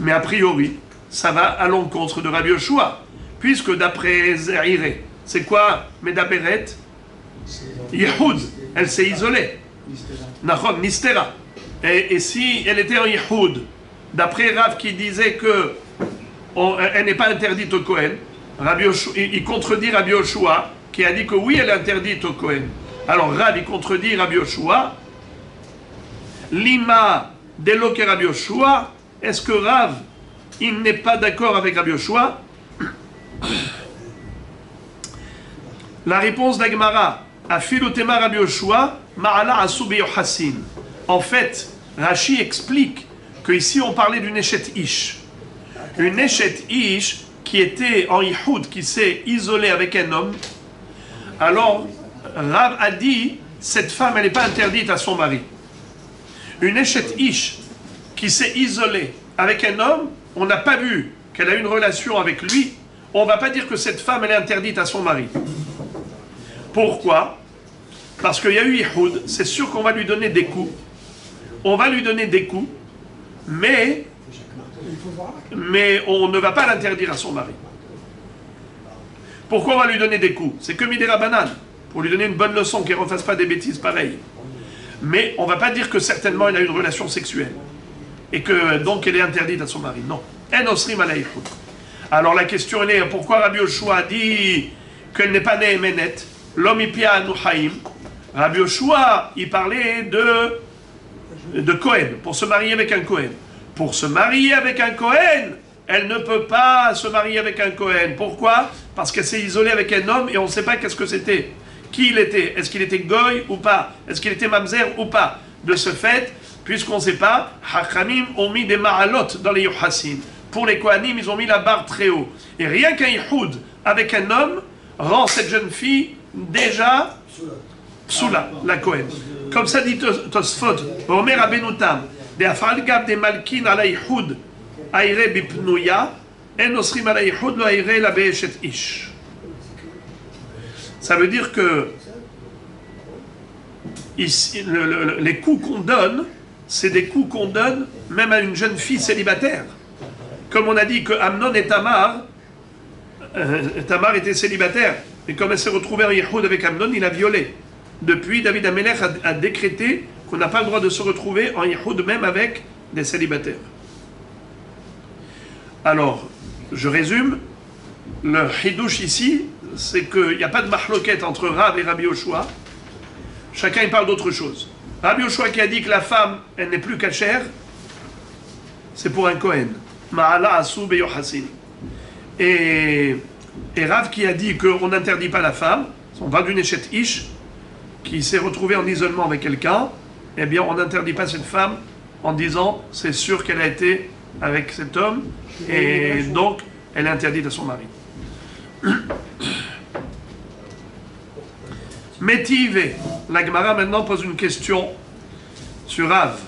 Mais a priori, ça va à l'encontre de Rabbi Yoshua, puisque d'après Zahiré, c'est quoi Medaberet? Yihoud, elle s'est isolée. Nachon, Nistera. Et si elle était en Yihoud, d'après Rav qui disait que elle n'est pas interdite au Kohen, il contredit Rabbi Yoshua qui a dit que oui, elle est interdite au Kohen. Alors Rav, il contredit Rabbi Yoshua. Lima deloke Rabbi Yoshua. Est-ce que Rav, il n'est pas d'accord avec Rabbi Yoshua? La réponse d'Agmara, Afilotema Rabbi Yoshua, Ma'ala Asubi Yochassin. En fait, Rashi explique qu'ici on parlait d'une Eshet Ish. Une Eshet Ish qui était en Yihoud, qui s'est isolée avec un homme. Alors, Rav a dit, cette femme, elle n'est pas interdite à son mari. Une Eshet Ish qui s'est isolée avec un homme, on n'a pas vu qu'elle a une relation avec lui, on ne va pas dire que cette femme, elle est interdite à son mari. Pourquoi? Parce qu'il y a eu Yihoud, c'est sûr qu'on va lui donner des coups. On va lui donner des coups, mais on ne va pas l'interdire à son mari. Pourquoi on va lui donner des coups? C'est que Midera Banane, pour lui donner une bonne leçon, qu'il ne refasse pas des bêtises pareilles. Mais on ne va pas dire que certainement il a une relation sexuelle, et que donc elle est interdite à son mari. Non. En osrim ala Yihoud. Alors la question elle est, pourquoi Rabbi Yoshua dit qu'elle n'est pas née Emenet? L'homme ipia anuhaim. Rabbi Yoshua, il parlait de Kohen, pour se marier avec un Kohen. Pour se marier avec un Kohen, elle ne peut pas se marier avec un Kohen. Pourquoi? Parce qu'elle s'est isolée avec un homme et on ne sait pas qu'est-ce que c'était. Qui il était? Est-ce qu'il était goy ou pas? Est-ce qu'il était mamzer ou pas? De ce fait, puisqu'on ne sait pas, Hachamim ont mis des ma'alot dans les Yochassin. Pour les Kohanim, ils ont mis la barre très haut. Et rien qu'un Yihoud avec un homme rend cette jeune fille déjà Psula, la Kohen. Comme ça dit Tosfot, Omer Abenutam, de Afalgab de Malkin ala Ihud, Aire Bipnouya, En Osrim ala Ihud, lo Aire la Be'eshet Ish. Ça veut dire que ici, les coups qu'on donne, c'est des coups qu'on donne même à une jeune fille célibataire. Comme on a dit que Amnon et Tamar était célibataire, et comme elle s'est retrouvée en Yehoud avec Amnon, il a violé. Depuis, David Amelech a décrété qu'on n'a pas le droit de se retrouver en Yehoud même avec des célibataires. Alors, je résume, le Hidouche ici, c'est qu'il n'y a pas de mahloket entre Rav et Rabbi Yoshua. Chacun il parle d'autre chose. Rabbi Yoshua qui a dit que la femme, elle n'est plus cachère, c'est pour un Kohen. Ma'ala asu beyohasin. Et Rav qui a dit qu'on n'interdit pas la femme, on parle d'une échette ish, qui s'est retrouvée en isolement avec quelqu'un, eh bien on n'interdit pas cette femme en disant c'est sûr qu'elle a été avec cet homme, et donc elle est interdite à son mari. Métivé. La Gemara maintenant pose une question sur Rav.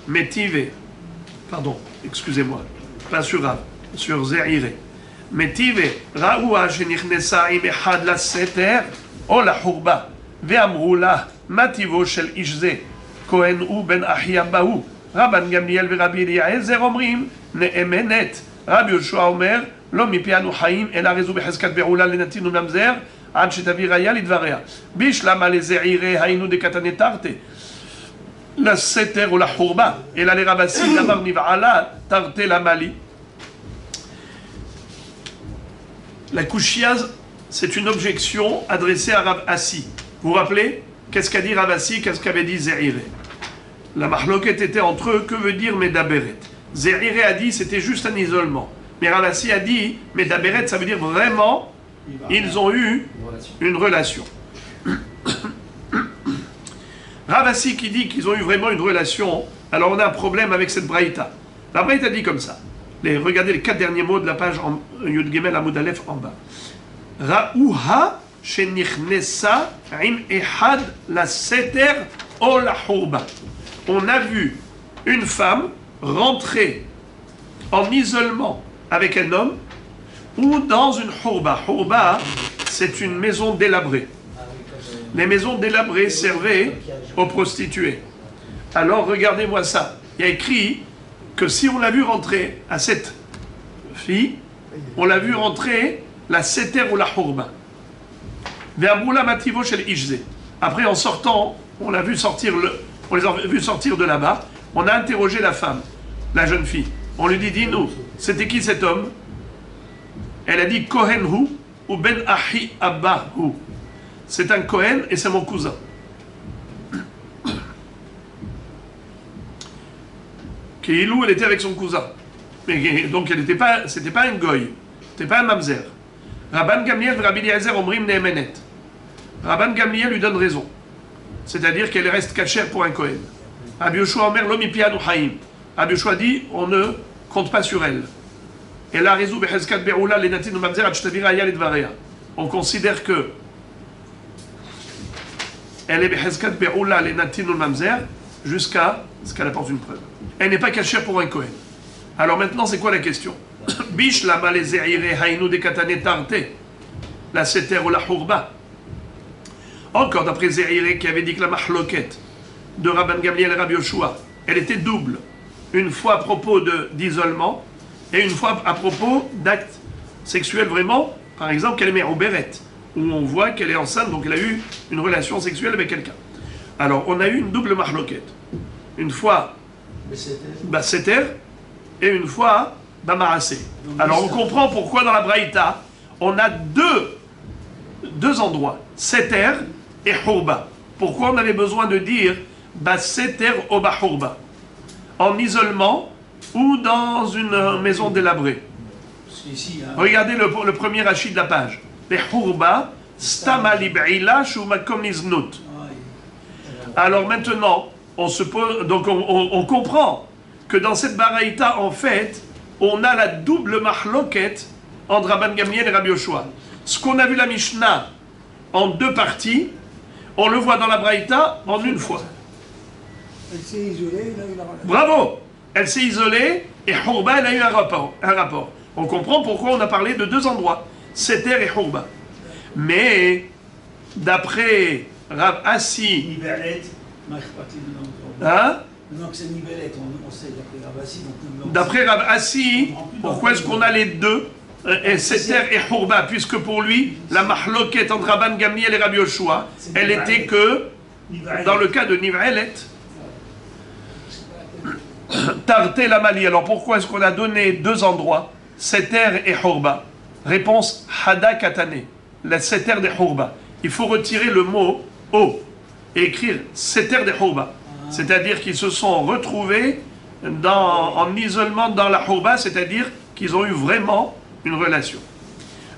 Métivé. Pardon, excusez-moi. Pas sur Rav, sur Ze'iré. Métivé. Raoua shenichnesa im echad la seter o la hurba. Ve'amru la mativo shel ish ze. Kohen u ben Ahia bahu. Rabban Gamliel ve'Rabbi Eliezer omrim ne'emenet. Rabbi Yoshua omer lo mipi anu chaim ela rezu becheskat be'ula lenatinu mamzer. עד שתביא ראיה לדבריה. בישלמה לזעירי היינו דקתני תרתי. לסתר או לחורבה. אלא לרבסי דבר נבעלה תרתי למלי. La kushia, c'est une objection adressée à Rav Assi. Vous vous rappelez? Qu'est-ce qu'a dit Rav Assi? Qu'est-ce qu'avait dit Ze'iré? La mahloket était entre eux. Que veut dire Medaberet? Ze'iré a dit c'était juste un isolement. Mais Rav Assi a dit Medaberet, ça veut dire vraiment ils ont eu une relation. Rav Assi qui dit qu'ils ont eu vraiment une relation, alors on a un problème avec cette braïta. La braïta dit comme ça. Regardez les 4 derniers mots de la page Yud Gimel Amud Aleph en bas. Ra'uha shenichnesa im ehad la seter o la hurba. On a vu une femme rentrer en isolement avec un homme ou dans une hurba. Hurba, c'est une maison délabrée. Les maisons délabrées servaient aux prostituées. Alors regardez-moi ça. Il y a écrit que si on l'a vu rentrer à cette fille, on l'a vu rentrer la seter ou la hurba. Ve'amrula mativo shel ishze. Après en sortant, on les a vu sortir de là-bas. On a interrogé la femme, la jeune fille. On lui dit, dis-nous, c'était qui cet homme? Elle a dit Kohen hu ou ben Ahi Abba hu. C'est un Kohen et c'est mon cousin. Keilou, elle était avec son cousin. Mais, donc c'était pas un goy, c'était pas un mamzer. Rabban Gamliel et Rabbi Eliezer omrim ne'emenet. Rabban Gamliel lui donne raison. C'est-à-dire qu'elle reste cachère pour un Kohen. Rabbi Yoshua omer lo mipi anu chaim. Rabbi Yoshua dit on ne compte pas sur elle. On considère que elle est behezkat be'ula lenatinu mamzer jusqu'à ce qu'elle apporte une preuve. Elle n'est pas cachère pour un Kohen. Alors maintenant, c'est quoi la question? Bish la malezehire hainu de katane tarte la seter ou la hurba. Encore d'après Ze'iré qui avait dit que la mahloket de Rabban Gamliel et Rabbi Yoshua, elle était double. Une fois à propos d'isolement et une fois à propos d'actes sexuels vraiment, par exemple qu'elle est mérouberet, où on voit qu'elle est enceinte, donc elle a eu une relation sexuelle avec quelqu'un. Alors on a eu une double mahloket. Une fois Seter et une fois Bamarasé. Alors on comprend pourquoi dans la Braïta, on a deux endroits, Seter et Hurba. Pourquoi on avait besoin de dire Seter ou Hurba? En isolement ou dans une maison délabrée. Regardez le premier rachis de la page. Les Hurba, Stama Lib'ila Shumakom Niznut. Alors maintenant, on comprend que dans cette baraïta, en fait, on a la double mahloket entre Rabban Gamliel et Rabbi Yoshua. Ce qu'on a vu la Mishnah en deux parties, On le voit dans la Braïta en une fois. Elle s'est isolée, là, il a... Bravo! Elle s'est isolée et Hourba, elle a eu un rapport. On comprend pourquoi on a parlé de deux endroits, Seter et Hourba. Mais, d'après Rav Assi, Nibelet, מה אכפת לי ממנו? hein? Non, que c'est Nibelet, on sait, d'après Rabassi, donc... D'après Rav Assi, pourquoi est-ce qu'on a les deux, Seter et Hourba, puisque pour lui, la mahloket entre Rabban Gamliel et Rabbi Yoshua, elle était que dans le cas de Nivelet. Tarté la Mali. Alors pourquoi est-ce qu'on a donné deux endroits, Seter et Hourba? Réponse Hada Katane, la Seter des Hourba. Il faut retirer le mot O et écrire Seter des Hourba. C'est-à-dire qu'ils se sont retrouvés en isolement dans la Hourba, c'est-à-dire qu'ils ont eu vraiment une relation.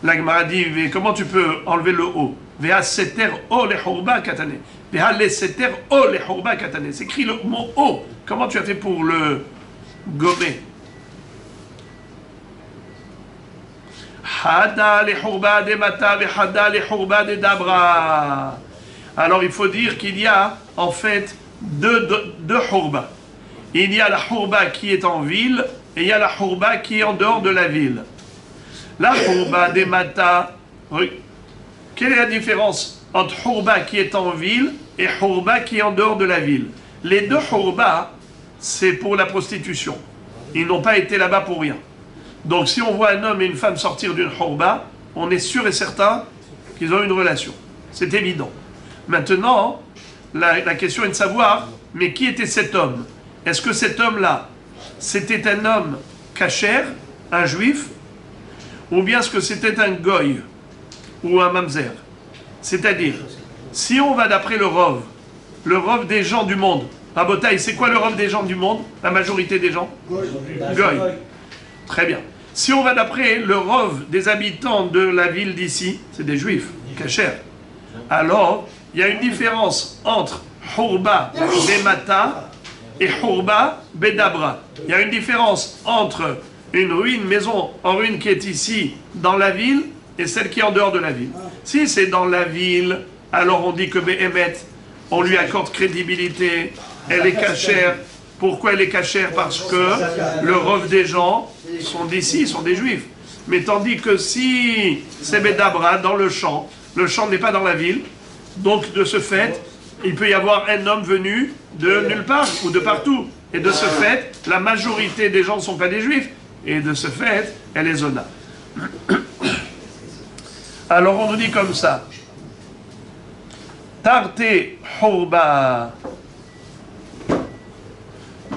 La Gemara dit, mais comment tu peux enlever le O? Veha Seter O le Hourba Katane. Veha le Seter O le Hourba Katane. C'est écrit le mot O. Comment tu as fait pour le gommer? Hada le Hourba de Mata ve Hada le Hourba de Dabra. Alors il faut dire qu'il y a en fait deux Hourba. Il y a la Hourba qui est en ville et il y a la Hourba qui est en dehors de la ville. La Hourba de Mata, quelle est la différence entre Hourba qui est en ville et Hourba qui est en dehors de la ville? Les deux Hourba, c'est pour la prostitution. Ils n'ont pas été là-bas pour rien. Donc si on voit un homme et une femme sortir d'une Hourba, on est sûr et certain qu'ils ont une relation. C'est évident. Maintenant, la question est de savoir, mais qui était cet homme? Est-ce que cet homme-là, c'était un homme kasher, un juif, ou bien est-ce que c'était un goy ou un mamzer? C'est-à-dire, si on va d'après le rov des gens du monde, Rabotaï, c'est quoi le rov des gens du monde? La majorité des gens? Goy. Très bien. Si on va d'après le rov des habitants de la ville d'ici, c'est des juifs, kasher. Alors, il y a une différence entre Hourba Bemata et Hourba Bedabra. Il y a une différence entre une maison en ruine qui est ici dans la ville et celle qui est en dehors de la ville. Si c'est dans la ville, alors on dit que Behemet, on lui accorde crédibilité, elle est cachère. Pourquoi elle est cachère? Parce que le rov des gens sont d'ici, sont des juifs. Mais tandis que si c'est Bedabra dans le champ n'est pas dans la ville, donc de ce fait, il peut y avoir un homme venu de nulle part ou de partout. Et de ce fait, la majorité des gens ne sont pas des juifs. Et de ce fait, elle est zona. Alors on nous dit comme ça. Tarte Hourba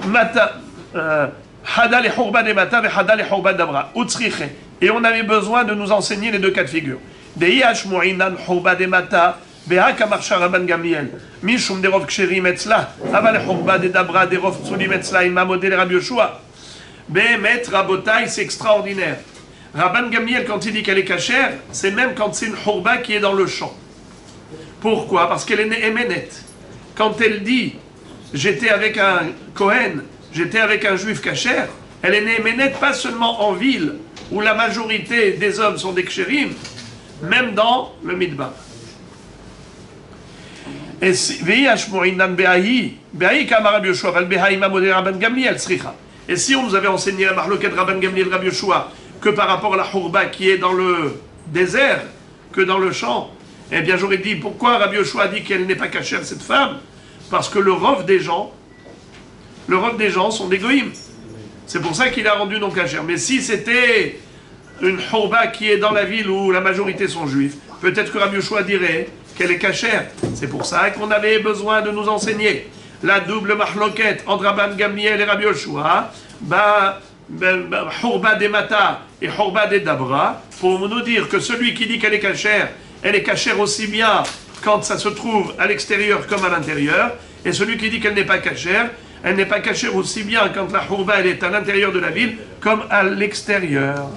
Mata Hada le Hourba de Mata ve Hada le Hourba d'Abra. Utsriche. Et on avait besoin de nous enseigner les deux cas de figure. Dei Hashmoinan Hourba de Mata בהק אמר רבן גמליאל, משום דרוב כשרים אצלה, אבל לחורבה דדברה דרוב פסולים אצלה עם המודל רבי יהושע. באמת, רבותיי, c'est extraordinaire. Rabban Gamliel, quand il dit qu'elle est cachère, c'est même quand c'est une Hourba qui est dans le champ. Pourquoi? Parce qu'elle est née éménette. Quand elle dit j'étais avec un Kohen, j'étais avec un juif cachère, elle est née éménette pas seulement en ville, où la majorité des hommes sont des kshérim, même dans le Midbar. Et si on nous avait enseigné la marloquette Rabban Gamliel Rabbi Yoshua que par rapport à la Hourba qui est dans le désert, que dans le champ, eh bien j'aurais dit pourquoi Rabbi Yoshua a dit qu'elle n'est pas cachère cette femme? Parce que le rov des gens sont des goïms. C'est pour ça qu'il a rendu non cachère. Mais si c'était une Hourba qui est dans la ville où la majorité sont juifs, peut-être que Rabbi Yoshua dirait qu'elle est cachère. C'est pour ça qu'on avait besoin de nous enseigner la double mahloquette entre Rabban Gamliel et Rabbi Yoshua, Hourba de Mata et Hourba de Dabra, pour nous dire que celui qui dit qu'elle est cachère, elle est cachère aussi bien quand ça se trouve à l'extérieur comme à l'intérieur, et celui qui dit qu'elle n'est pas cachère, elle n'est pas cachère aussi bien quand la Hourba elle est à l'intérieur de la ville comme à l'extérieur.